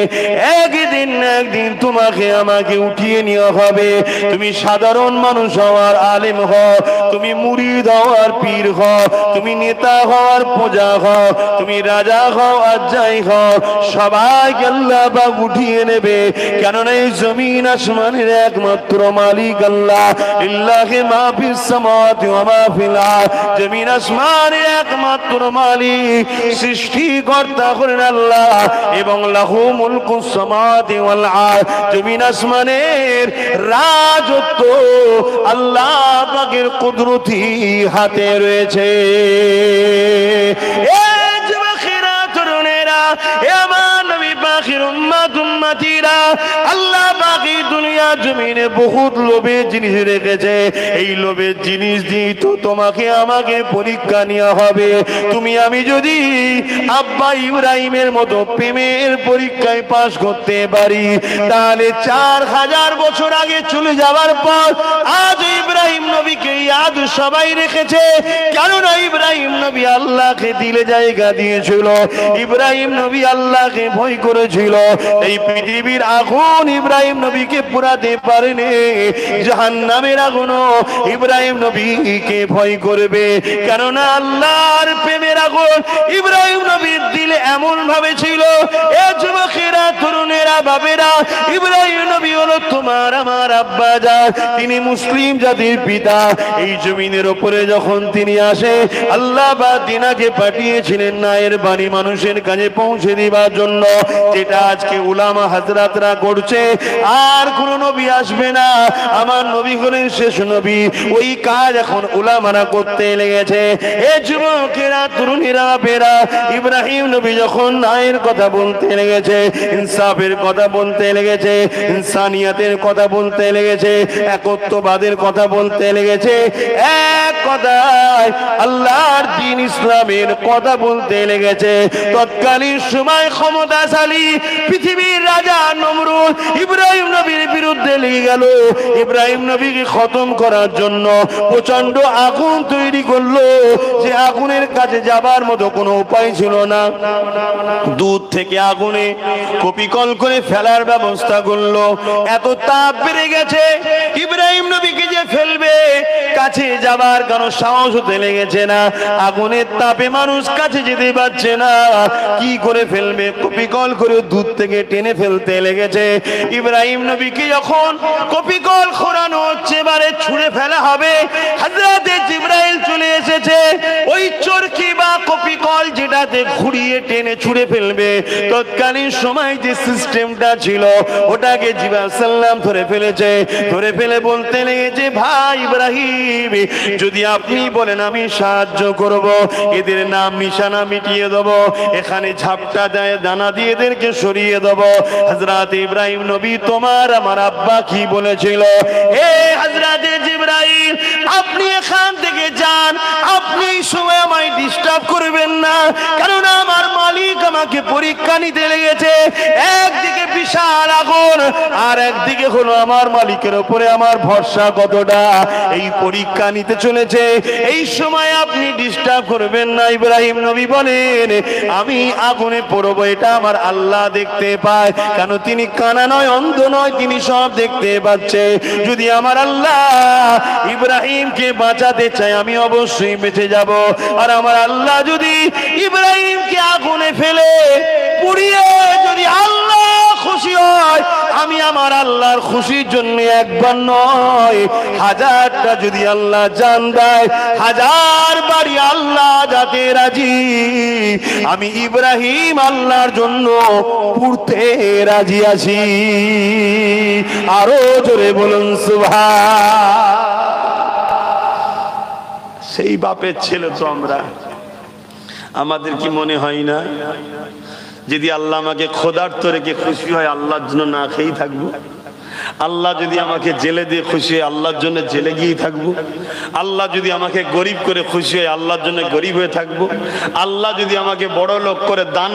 একদিন না একদিন তোমাকে আমাকে উঠিয়ে নেওয়া হবে। তুমি সাধারণ মানুষ হওয়ার আলেম হও, তুমি মুরিদ হওয়ার পীর হও, তুমি নেতা হওয়ার পূজা হও, তুমি রাজা হও আর যাই হও, সবাইকে আল্লাহ পাক উঠিয়ে নেবে। কেননা এই জমিন আসমানের একমাত্র মালিক আল্লাহ। লিল্লাহি মা ফিস সামাওয়াতি ওয়া মা ফিল আরদ। জমিন আসমানের একমাত্র একমাত্র মালিক, সৃষ্টিকর্তা হলেন আল্লাহ, এবং লাহু মুলকুস সামাওয়াতি ওয়াল আরদ, জমিন আসমানের রাজত্ব আল্লাহ পাকের কুদরতি হাতে রয়েছে। এ যুবকেরা, তরুণেরা, এ আমার নবী পাখির উম্মত উম্মতিরা, আল্লাহ পাকি দুনিয়া জমিনে বহুত লোভের জিনিস রেখেছে। এই লোভের জিনিস দিয়ে তো তোমাকে আমাকে পরীক্ষা নেওয়া হবে। তুমি আমি যদি আব্বা ইব্রাহিমের মতো প্রেমের পরীক্ষায় পাশ করতে পারি, তাহলে 4000 বছর আগে চলে যাওয়ার পর আজ ইব্রাহিম নবীকে ইয়াদ সবাই রেখেছে। কেননা ইব্রাহিম নবী আল্লাহকে দিলে জায়গা দিয়েছিল, ইব্রাহিম নবী আল্লাহকে ভয় করেছিল। এই পৃথিবীর আগুন ইব্রাহিম নবীকে পুরাতে পারেনি, জাহান্নামের আগুনও ইব্রাহিম নবীকে ভয় করবে। কেননা আল্লাহর প্রেমের আগুন ইব্রাহিম নবীর দিলে এমন ভাবে ছিল। এ যুবকেরা, তরুণেরা, বাবেরা, ইব্রাহিম নবী হলো তোমার আমার আব্বা জান, তিনি মুসলিম জাতির পিতা। এই জমিনের উপরে যখন তিনি আসে, আল্লাহ বা তিনাকে পাঠিয়েছিলেন নায়ের বাণী মানুষের কাছে পৌঁছে দেওয়ার জন্য, যেটা আজকে উলামা হাজরাতরা করছে। আর কোন নবী আসবে না, আমার নবী হলেন শেষ নবী। ওই কাজ এখন উলামারা করতে লেগেছে। এ যুবকেরা, তরুণীরা, বেরা, ইব্রাহিম নবী যখন ন্যায়ের কথা বলতে লেগেছে, ইনসাফের কথা বলতে লেগেছে, ইনসানিয়াতের কথা বলতে লেগেছে, একত্ববাদের কথা বলতে লেগেছে, এক কথায় আল্লাহর দ্বীন ইসলামের কথা বলতে লেগেছে, তৎকালীন সময় ক্ষমতাশালী পৃথিবীর রাজা নমরুদ ইব্রাহিম নবীর বিরুদ্ধে লেগে গেল। ইব্রাহিম নবীকে খতম করার জন্য প্রচন্ড আগুন তৈরি করলো, যে আগুনের কাছে যাবার মতো কোনো উপায় ছিল না। দূর থেকে আগুনে কপিকল করে ফেলার ব্যবস্থা করলো। এত তাপ বেড়ে গেছে, ইব্রাহিম নবীকে যে ফেলবে, কাছে যাবার কোনো সাহস হতে লেগেছে না। আগুনের তাপে মানুষ কাছে যেতে পারছে না, কি করে ফেলবে? কপিকল করে দূর থেকে টেনে ফেলতে লেগেছে। ইব্রাহিম নবীকে যখন কপিকল খোঁড়ানো হচ্ছে, এবারে ছুঁড়ে ফেলা হবে, হযরতে জিবরাইল চলে এসেছে। ওই চরকি বা কপিকল যেটাতে ঘুরিয়ে টেনে ছুঁড়ে ফেলবে, তৎকালীন সময় যে সিস্টেমটা ছিল ওটাকে জিবরাইল সাল্লাম ধরে ফেলেছে। ধরে ফেলে বলতে লেগেছে, ভাই ইব্রাহিম, যদি আপনি বলেন আমি সাহায্য করব, এদের নাম নিশানা মিটিয়ে দেব, এখানে ঝাপটা দেয় দানা দিয়ে এদেরকে সরিয়ে দেব। হযরত ইব্রাহিম নবী তোমার আমার আব্বা কি বলেছিল, হে হযরত জিবরাইল, আপনি এখান থেকে যান, আপনি এই সময় আমায় ডিস্টার্ব করবেন না, কারণ আমার মালিক আমাকে পরীক্ষা নিতে লেগেছে। একদিকে বিশাল আগুন, আর একদিকে হলো আমার মালিকের উপরে আমার ভরসা কতটা, এই পরীক্ষা নিতে চলেছে। এই সময় আপনি ডিস্টার্ব করবেন না। ইব্রাহিম নবী বলেন, আমি আগুনে পড়বো, এটা আমার আল্লাহ দেখতে পায়, কারণ তিনি কানা নয়, অন্ধ নয়, তিনি সব দেখতে পাচ্ছে। যদি আমার আল্লাহ ইব্রাহিমকে বাঁচাতে চায়, আমি অবশ্যই বেঁচে যাব। আর আমার আল্লাহ যদি ইব্রাহিমকে আগুনে ফেলে পুড়িয়ে যদি আল্লাহ খুশি হয়, আমি আমার আল্লাহর খুশির জন্য একবার নয়, 1000টা যদি আল্লাহ জান দেয়, 1000 বাড়ি আল্লাহ যাতে রাজি, আমি ইব্রাহিম আল্লাহর জন্য পুড়তে রাজি আছি। আরো জোরে বলুন সুবহান। সেই বাপের ছেলে তো আমরা, আমাদের কি মনে হয় না যদি আল্লাহ আমাকে ক্ষুধার্ত রেখে খুশি হয়, আল্লাহর জন্য না খেয়েই থাকবো? আল্লাহ যদি আমাকে জেলে দিয়ে খুশি হয়, আল্লাহর জন্য জেলে গিয়ে থাকবো? আল্লাহ যদি আমাকে গরিব করে খুশি হয়, আল্লাহর জন্য গরিব হয়ে থাকবো? আল্লাহ যদি আমাকে বড় লোক করে দান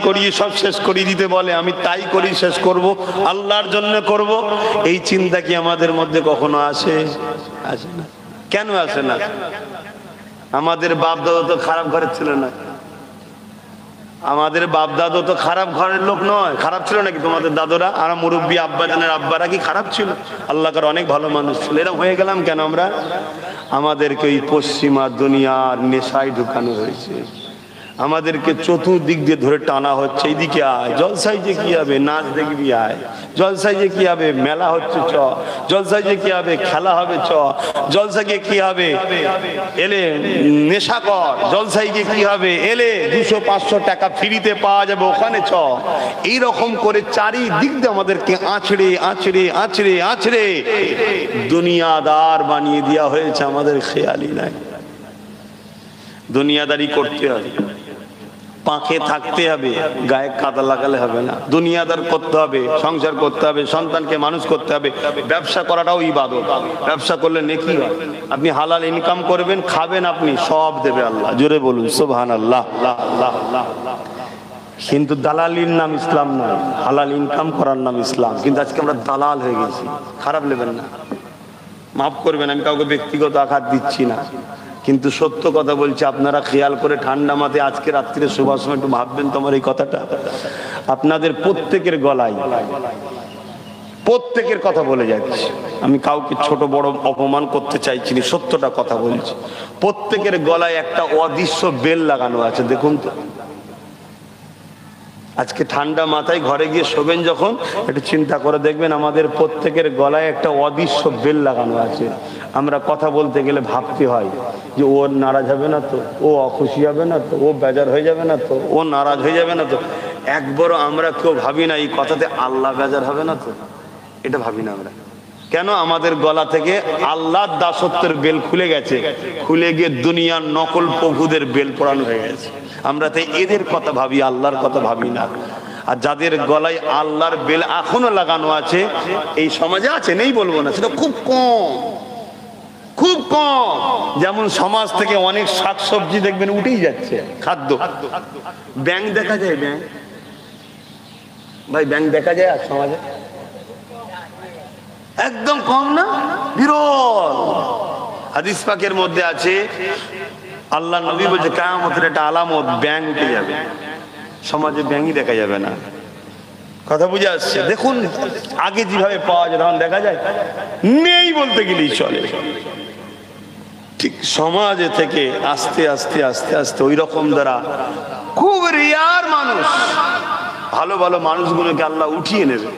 করিয়ে সব শেষ করিয়ে দিতে বলে, আমি তাই করি, শেষ করব, আল্লাহর জন্য করব। এই চিন্তা কি আমাদের মধ্যে কখনো আসে? আসে না। কেন আসে না? আমাদের বাপ দাদা তো খারাপ ঘরের ছিল না, আমাদের বাপ দাদু তো খারাপ ঘরের লোক নয়। খারাপ ছিল নাকি তোমাদের দাদুরা? আর মুরব্বী আব্বাজানের আব্বারা কি খারাপ ছিল? আল্লাহর অনেক ভালো মানুষ ছিল। এরকম হয়ে গেলাম কেন আমরা? আমাদেরকে ওই পশ্চিমা দুনিয়ার নেশায় ঢুকানো হয়েছে। আমাদেরকে চতুর্দিক দিয়ে ধরে টানা হচ্ছে, এইদিকে আয়, জলসাই যে কি হবে, নাচ দেখবি আয়, জলসাই যে কি হবে, মেলা হচ্ছে চ, জলসাই যে কি হবে, খেলা হবে চ, জলসাইকে কি হবে, এলে নেশা কর, জলসাইকে কি হবে, এলে 200-500 টাকা ফ্রিতে পাওয়া যাবে ওখানে চ। এইরকম করে চারিদিক দিয়ে আমাদেরকে আছড়ে আছড়ে আছড়ে আছড়ে দুনিয়াদার বানিয়ে দেওয়া হয়েছে, আমাদের খেয়ালই নাই। দুনিয়াদারি করতে হবে, পাঁকে থাকতে হবে, গায়ে কাদা লাগালে হবে না। দুনিয়াদার করতে হবে, সংসার করতে হবে, সন্তানকে মানুষ করতে হবে। ব্যবসা করাটাও ইবাদত, ব্যবসা করলে নেকি হয়। আপনি হালাল ইনকাম করবেন, খাবেন, আপনি সব দেবে আল্লাহ। জোরে বলুন সুবহানাল্লাহ। কিন্তু দালালির নাম ইসলাম নয়, হালাল ইনকাম করার নাম ইসলাম। কিন্তু আজকে আমরা দালাল হয়ে গেছি। খারাপ নেবেন না, মাফ করবেন, আমি কাউকে ব্যক্তিগত আঘাত দিচ্ছি না, কিন্তু সত্য কথা বলছি। আপনারা খেয়াল করে ঠান্ডা মাথায় আজকে রাত্রিরে শোবার সময় একটু ভাববেন তোমার এই কথাটা। আপনাদের প্রত্যেকের গলায় প্রত্যেকের কথা বলে যাচ্ছে, আমি কাউকে ছোট বড় অপমান করতে চাইছি না, সত্যটা কথা বলছি। প্রত্যেকের গলায় একটা অদৃশ্য বেল লাগানো আছে, দেখুন তো। আজকে ঠান্ডা মাথায় ঘরে গিয়ে শোবেন যখন, একটু চিন্তা করে দেখবেন আমাদের প্রত্যেকের গলায় একটা অদৃশ্য বেল লাগানো আছে। আমরা কথা বলতে গেলে ভাবতে হয় যে ও নারাজ হবে না তো, ও অখুশি হবে না তো, ও বেজার হয়ে যাবে না তো, ও নারাজ হয়ে যাবে না তো। একবারও আমরা কেউ ভাবি না এই কথাতে আল্লাহ বেজার হবে না তো, এটা ভাবি না আমরা। কেন? আমাদের গলা থেকে আল্লাহর দাসত্বের বেল খুলে গেছে, খুলে গিয়ে দুনিয়ার নকল প্রভুদের বেল পড়ানো হয়ে গেছে। আমরা তাই এদের কথা ভাবি, আল্লাহর কথা ভাবি না। আর যাদের গলায় আল্লাহর বেল এখনো লাগানো আছে এই সমাজে আছে, নেই বলবো না, সেটা খুব কম, খুব কম। যেমন সমাজ থেকে অনেক শাকসবজি দেখবেন উঠেই যাচ্ছে, খাদ্য। ব্যাংক দেখা যায়, ব্যাংক ভাই, ব্যাংক দেখা যায় আর সমাজে একদম কম না, বিরল। হাদিস পাকের মধ্যে আছে, আল্লাহ নবী বলছে কিয়ামতের একটা আলামত, ব্যাংক উঠে যাবে, সমাজে ব্যাংকই দেখা যাবে না। কথা বুঝে আসছে? দেখুন আগে যেভাবে পাওয়া যায় তখন দেখা যায় নেই বলতে গেলেই চলে। ঠিক সমাজে থেকে আস্তে আস্তে আস্তে আস্তে ওই রকম দ্বারা খুব রেয়ার মানুষ, ভালো ভালো মানুষগুলোকে আল্লাহ উঠিয়ে নেবে,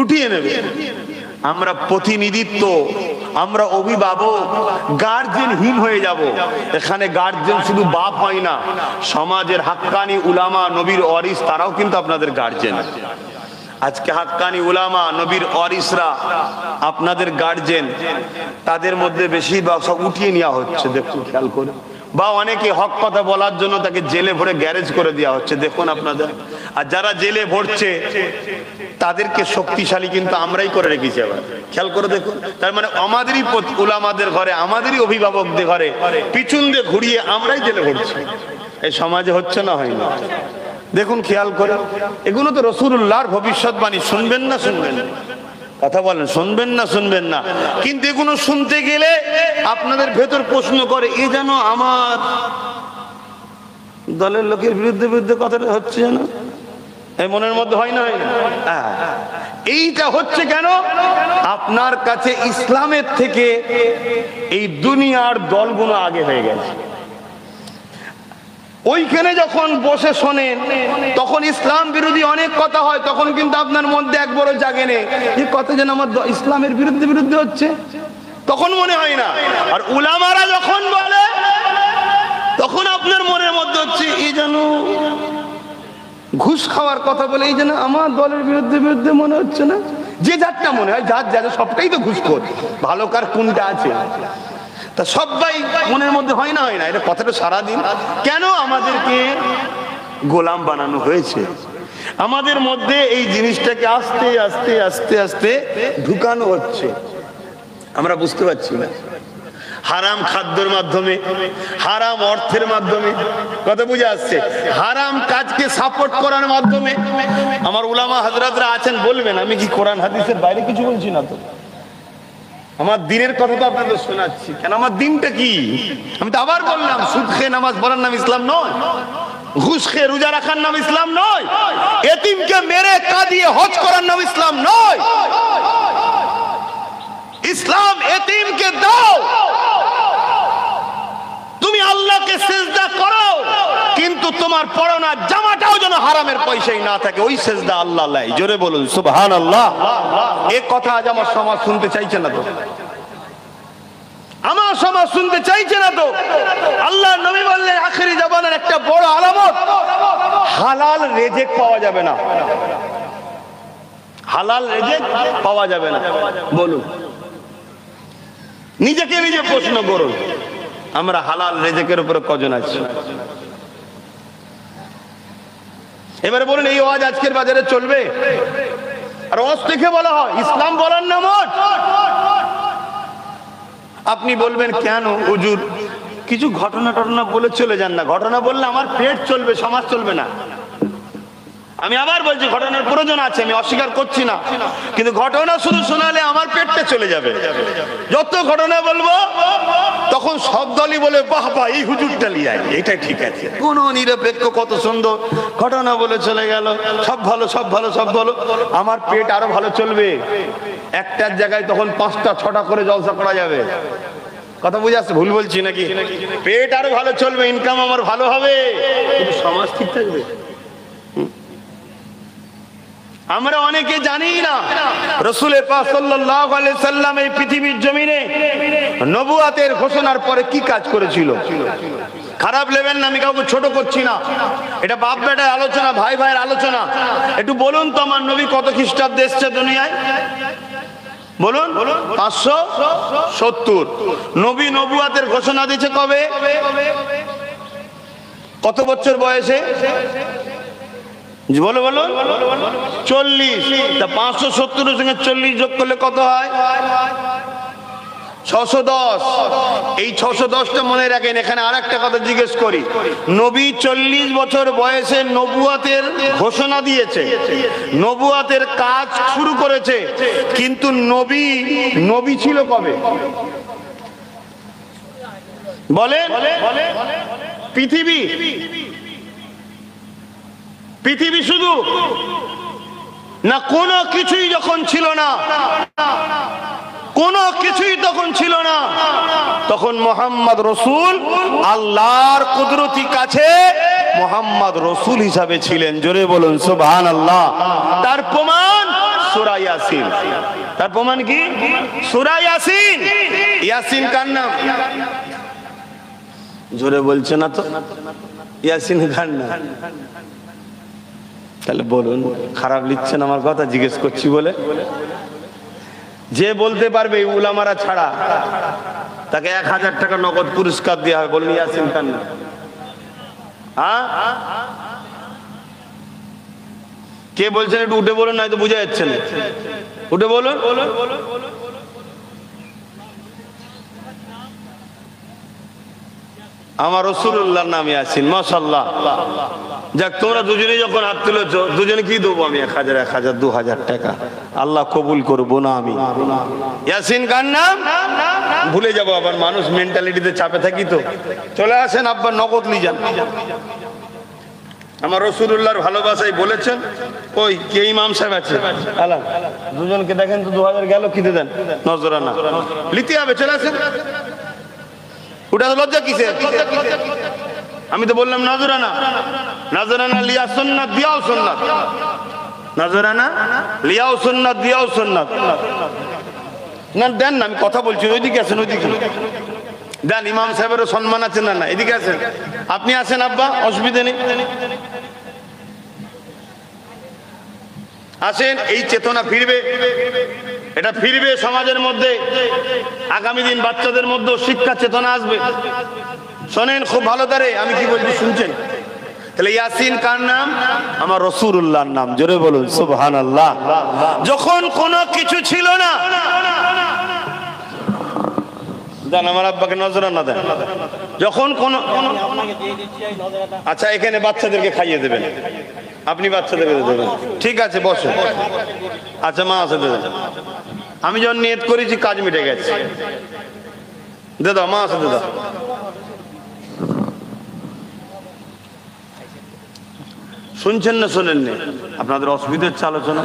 উঠিয়ে নেবে। আমরা প্রতিনিধিত্ব, আমরা অভিভাবক, গার্জেনহীন হয়ে যাব। এখানে গার্জেন শুধু বাপ হয় না, সমাজের হাক্কানি উলামা, নবীর ওয়ারিস, তারাও কিন্তু আপনাদের গার্জেন। আজকে হাক্কানি উলামা, নবীর ওয়ারিসরা আপনাদের গার্জেন। তাদের মধ্যে বেশিরভাগ সব উঠিয়ে নেওয়া হচ্ছে, দেখুন খেয়াল করে। বা অনেকে হক কথা বলার জন্য তাকে জেলে ভরে গ্যারেজ করে দেওয়া হচ্ছে, দেখুন আপনাদের। আর যারা জেলে ভরছে তাদেরকে শক্তিশালী কিন্তু আমরাই করে রেখেছি, আবার খেয়াল করে দেখুন। তার মানে আমাদেরই উলামাদের ঘরে, আমাদেরই অভিভাবকদের ঘরে পিছন দিয়ে ঘুরিয়ে আমরাই জেলে ভরছি। এই সমাজে হচ্ছে না, হয় না? দেখুন খেয়াল করে। এগুলো তো রাসূলুল্লাহর ভবিষ্যৎবাণী, শুনবেন না শুনবেন না? কথা বলেন, শুনবেন না শুনবেন না? কিন্তু এগুলো শুনতে গেলে আপনাদের ভেতর প্রশ্ন করে, এ যেন আমার দলের লোকের বিরুদ্ধে বিরুদ্ধে কথাটা হচ্ছে, যেন এই মনের মধ্যে হয় না, হয় না? এইটা হচ্ছে কেন? আপনার কাছে ইসলামের থেকে এই দুনিয়ার দলগুলো আগে হয়ে গেছে। ওইখানে যখন বসে শোনেন তখন ইসলাম বিরোধী অনেক কথা হয়, তখন কিন্তু আপনার মধ্যে একবারও জাগে নেই এই কথা যেন আমার ইসলামের বিরুদ্ধে বিরুদ্ধে হচ্ছে, তখন মনে হয় না। আর উলামারা যখন বলে তখন আপনার মনের মধ্যে হচ্ছে এই যেন ঘুষ খাওয়ার কথা বলে, এই যেন আমার দলের বিরুদ্ধে বিরুদ্ধে মনে হচ্ছে না? যে যারটা মনে হয়, যার যা সবটাই তো ঘুষখোর, ভালো কার কোনটা আছে তা সবাই মনের মধ্যে হয় না, হয় না? এটা কথাটা সারাদিন কেন আমাদেরকে গোলাম বানানো হয়েছে? আমাদের মধ্যে এই জিনিসটাকে আস্তে আস্তে আস্তে আস্তে ঢুকানো হচ্ছে, আমরা বুঝতে পারছি না। হারাম খাদ্যের মাধ্যমে, হারাম অর্থের মাধ্যমে, কথা বুঝে আসছে, হারাম কাজকে সাপোর্ট করার মাধ্যমে। আমার উলামা হযরতরা আছেন, বলবেন আমি কি কোরআন হাদিসের বাইরে কিছু বলছি না তো? আমার দিনের কথা তো আপনাদের শোনাচ্ছি। কেন? আমার দিনটা কি? আমি তো আবার বললাম, সুদ খেয়ে নামাজ পড়ার নাম ইসলাম নয়, ঘুষ খেয়ে রোজা রাখার নাম ইসলাম নয়, এতিমকে মেরে কাঁদিয়ে হজ করার নাম ইসলাম নয়। ইসলাম এতিমকে দাও, তুমি আল্লাহকে সিজদা করো, কিন্তু তোমার পরনা জামাটাও যেন হারামের পয়সাই না থাকে, ওই সেজদা আল্লাহ লাই। জোরে বলুন সুবহানাল্লাহ। এই কথা আজ আমার সমাজ শুনতে চাইছে না তো, আমার সমাজ শুনতে চাইছে না তো। আল্লাহ নবী বললেন আখিরি জামানার একটা বড় আলামত, হালাল রেজেক পাওয়া যাবে না, হালাল রেজেক পাওয়া যাবে না। বলুন, নিজেকে নিজে প্রশ্ন করুন, আমরা হালাল রেজেকের উপরে কজন আছি? এবারে বলুন, এই ওয়াজ আজকের বাজারে চলবে? আর ওয়াজ থেকে বলা হয় ইসলাম বলার নামত। আপনি বলবেন কেন হুজুর কিছু ঘটনা টটনা বলে চলে যান না? ঘটনা বললে আমার পেট চলবে, সমাজ চলবে না। আমি আবার বলছি, ঘটনার প্রয়োজন আছে, আমি অস্বীকার করছি না, কিন্তু ঘটনা শুধু শোনালে আমার পেটটা চলে যাবে। যত ঘটনা বলবো তখন সব দলই বলে বাহ বাহ এই হুজুরটা লিয়াই, এটা ঠিক আছে, কোন নিরপেক্ষ, কত সুন্দর ঘটনা বলে চলে গেল, সব ভালো সব ভালো সব ভালো। আমার পেট আরো ভালো চলবে, একটার জায়গায় তখন 5টা 6টা করে জলসা করা যাবে। কথা বুঝে আসছে? ভুল বলছি নাকি? পেট আরো ভালো চলবে, ইনকাম আমার ভালো হবে, কিন্তু সমাজ ঠিক থাকবে। আমরা অনেকে জানি না রাসূল পাক সাল্লাল্লাহু আলাইহি সাল্লাম এই পৃথিবীর জমিনে নবুয়াতের ঘোষণার পরে কি কাজ করেছিল। খারাপ নেবেন না, আমি কাউকে ছোট করছি না, এটা বাপ বেটার আলোচনা, ভাই ভাইয়ের আলোচনা। একটু বলুন তো আমার নবী কত খ্রিস্টাব্দে এসেছে দুনিয়ায়? বলুন। 570। নবী নবুয়াতের ঘোষণা দিয়েছে কবে? কত বছর বয়সে? বলো বলো। 40। তা 570 সঙ্গে 40 যোগ করলে কত হয়? 610। এই 610টা মনে রাখেন। এখানে আর একটা কথা জিজ্ঞেস করি, নবী 40 বছর বয়সে নবুয়াতের ঘোষণা দিয়েছে, নবুয়াতের কাজ শুরু করেছে, কিন্তু নবী ছিল কবে? বলেন। পৃথিবী শুধু না, কোনো কিছুই যখন ছিল না, কোনো কিছুই তখন ছিল না, তখন মোহাম্মদ রসুল আল্লাহর কুদরতি কাছে মোহাম্মদ রসুল হিসাবে ছিলেন। জোরে বলুন সুবহানাল্লাহ। তার প্রমাণ সূরা ইয়াসিন। তার প্রমাণ কি? সূরা ইয়াসিন। ইয়াসিন কার নাম? জোরে বলছে না তো। ইয়াসিন কার নাম? তাহলে বলুন, খারাপ লিখছেন আমার কথা? জিজ্ঞেস করছি বলে। যে বলতে পারবে উলামারা ছাড়া, তাকে 1000 টাকা নগদ পুরস্কার দেওয়া হবে। বলুন ইয়াসিন খান না? কে বলছেন একটু উঠে বলুন, নয়তো বোঝা যাচ্ছে না। উঠে বলুন। আমার রাসূলুল্লাহর নাম ইয়াসিন। মাশাআল্লাহ। যাক, তোমরা দুজনেই যখন হাত তুলেছো, দুজনে কি দেবো আমি? 1000 1000 2000 টাকা। আল্লাহ কবুল করবো না আমি। ইয়াসিন কার নাম? ভুলে যাবো আবার, মানুষ মেন্টালিটিতে চাপে থাকি তো। চলে আসেন আব্বা, নগদ নিয়ে যান। আমার রাসূলুল্লাহর ভালোবাসায় বলেছেন। ওই কে ইমাম সাহেব আছে? আলাম দুজনকে দেখেন তো, 2000 গেল, খেতে দেন নজরানা নিতে হবে। চলে আসেন। ওটা লজ্জা কিসে? আমি তো বললাম নজরানা। নজরানা লিয়া সুন্নাত, দিয়াও সুন্নাত। নজরানা লিয়াও সুন্নাত, দিয়াও সুন্নাত। না দেন না, আমি কথা বলছি। ওইদিকে আসেন, ওইদিকে দেন। ইমাম সাহেবেরও সম্মান আছে না? না, এদিকে আসেন। আপনি আসেন আব্বা, অসুবিধা নেই, আসেন। এই চেতনা ফিরবে, এটা ফিরবে সমাজের মধ্যে। আগামী দিন বাচ্চাদের মধ্যে শিক্ষা চেতনা আসবে। শোনেন খুব ভালো করে, আমি কি বলছি শুনছেন? তাহলে ইয়াসিন কার নাম? আমার রাসূলুল্লাহর নাম। জোরে বলুন সুবহানাল্লাহ। যখন কোনো কিছু ছিল না, দেন আমার আব্বাকে নজরানা দেন। যখন কোন, আচ্ছা এখানে বাচ্চাদেরকে খাইয়ে দেবেন, আপনি বাচ্চাদেরকে দেবেন, ঠিক আছে বসে। আচ্ছা মা আছে দেবেন। আমি যখন নিয়ত করেছি কাজ মিটে গেছে। দাদা মা আছে, দাদা শুনছেন না শোনেন না? আপনাদের অসুবিধা হচ্ছে আলোচনা,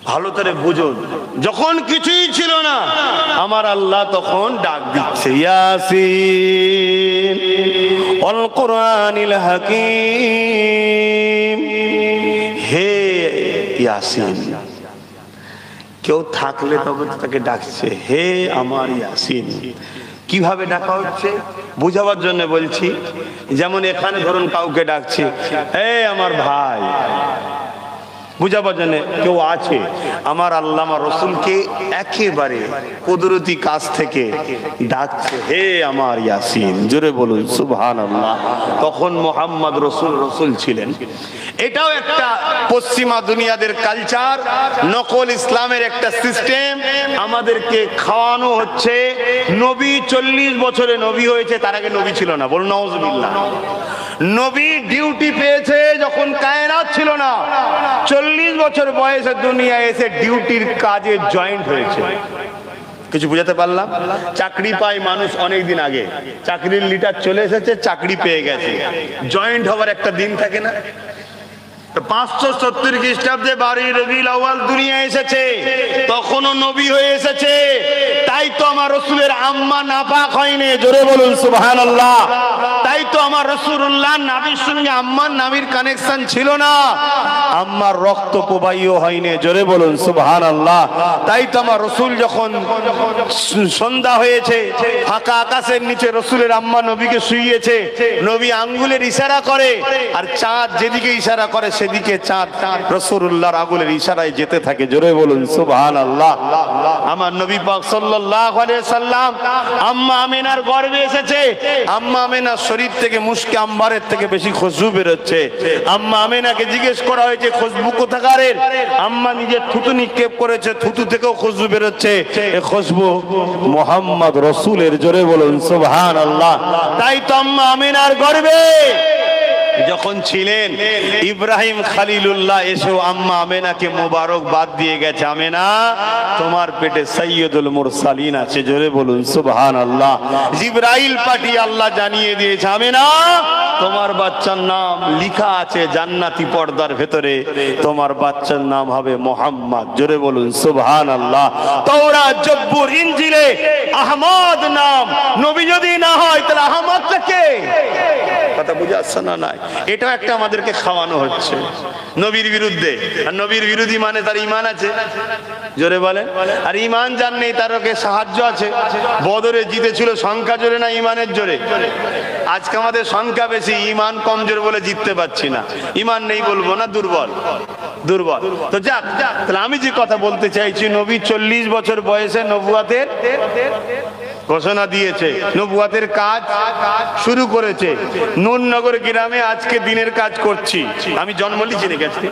ভালো করে বুঝুন। যখন কিছুই ছিল না, আমার আল্লাহ তখন ডাক দিচ্ছে, ইয়াসিন ওয়াল কুরআনিল হাকীম। হে ইয়াসিন, কেউ থাকলে তবে তাকে ডাকছে হে আমার ইয়াসিন। কিভাবে ডাকা হচ্ছে বুঝাবার জন্য বলছি। যেমন এখানে ধরুন কাউকে ডাকছি হে আমার ভাই, বুঝাবার জন্য কেউ আছে। আমার আল্লাহ আমার রসুলকে একেবারে কুদরতি কাছ থেকে ডাকছে হে আমার ইয়াসিন। জোরে বলুন সুবহানাল্লাহ। তখন মোহাম্মদ রসুল ছিলেন। এটাও একটা পশ্চিমা দুনিয়াদের কালচার, নকল ইসলামের একটা সিস্টেম। আমাদেরকে খাওয়ানো হচ্ছে নবী 40 বছরে নবী হয়েছে, তার আগে নবী ছিল না। বলুন নাউজুবিল্লাহ। নবী ডিউটি পেয়েছে যখন কায়নাত ছিল না, 40 বছর বয়সে দুনিয়ায় এসে ডিউটির কাজে জয়েন্ট হয়েছে। কিছু বুঝাতে পারলাম? চাকরি পায় মানুষ অনেক দিন আগে, চাকরির লিটার চলে এসেছে, চাকরি পেয়ে গেছে, জয়েন্ট হবার একটা দিন থাকে না। 570 খ্রিস্টাব্দে 12 রবিউল আউয়াল দুনিয়া এসেছে, তখনও নবী হয়ে এসেছে। তাই তো আমার রসুলের আম্মা নাপাক হয়নি। জোরে বলুন সুবহানাল্লাহ। তাই তো আমার রাসূলুল্লাহ নবীর সঙ্গে আম্মার নামের কানেকশন ছিল না, আম্মার রক্ত প্রবাহীও হয়নি। জোরে বলুন সুবহানাল্লাহ। তাই তো আমার রসুল যখন সন্ধ্যা হয়েছে, ফাঁকা আকাশের নিচে রসুলের আম্মা নবীকে শুইয়েছে, নবী আঙ্গুলের ইশারা করে, আর চাঁদ যেদিকে ইশারা করে সেদিকে চাঁদ রাসূলুল্লাহর আঙ্গুলের ইশারায় যেতে থাকে। জোরে বলুন সুবহানাল্লাহ। আমার নবী পাক সাল্লাল্লাহু আলাইহি সাল্লাম আম্মা আমিনার গর্ভে এসেছে। আম্মা আমিনার শরীর থেকে মুশকে আম্বারের থেকে বেশি খুশবু বের হচ্ছে। আম্মা আমিনাকে জিজ্ঞেস করা হয়েছে খুশবু কোথাকারের? আম্মা নিজে থুতু নিক্ষেপ করেছে, থুতু থেকেও খুশবু বের হচ্ছে। এই খুশবু মুহাম্মদ রাসূলের। জোরে বলুন সুবহানাল্লাহ। তাই তো আম্মা আমিনার গর্ভে যখন ছিলেন ইব্রাহিম খলিলুল্লাহ এসেও আম্মা আমেনাকে মোবারকবাদ দিয়ে গেছে, আমেনা তোমার পেটে সাইয়্যিদুল মুরসালিন আছে। জোরে বলুন সুবহানাল্লাহ। জিবরাইল পাঠিয়ে আল্লাহ জানিয়ে দিয়েছে, আমেনা তোমার বাচ্চার নাম লেখা আছে জান্নাতি পর্দার ভেতরে, তোমার বাচ্চার নাম হবে মুহাম্মদ। জোরে বলুন সুবহানাল্লাহ। তাওরাত জব্বুর ইনজিলে আহমদ নাম, নবী যদি না হয় তাহলে আহমদটা কে? কথা বুঝে আসছে না? নাই, এটাও একটা আমাদেরকে খাওয়ানো হচ্ছে নবীর বিরুদ্ধে। আর নবীর বিরোধী মানে তার ঈমান আছে। জোরে বলেন। আর ঈমান যার নেই তার ওকে সাহায্য আছে। বদরে জিতেছিল সংখ্যা জোরে না ঈমানের জোরে? আজকে আমাদের সংখ্যা বেশি, ঈমান কমজোর বলে জিততে পারছি না। ঈমান নেই বলবো না, দুর্বল দুর্বল। তো যাক, তাহলে আমি যে কথা বলতে চাইছি, নবী 40 বছর বয়সে নবুয়াতের ঘোষণা দিয়েছে, নবুয়াতের কাজ শুরু করেছে। নুরনগর গ্রামে আজকে দিনের কাজ করছি। আমি জন্ম লিখে গেছি,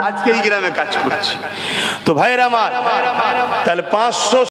আজকে এই গ্রামে কাজ করছি। তো ভাইয়ের আমার, তাহলে 500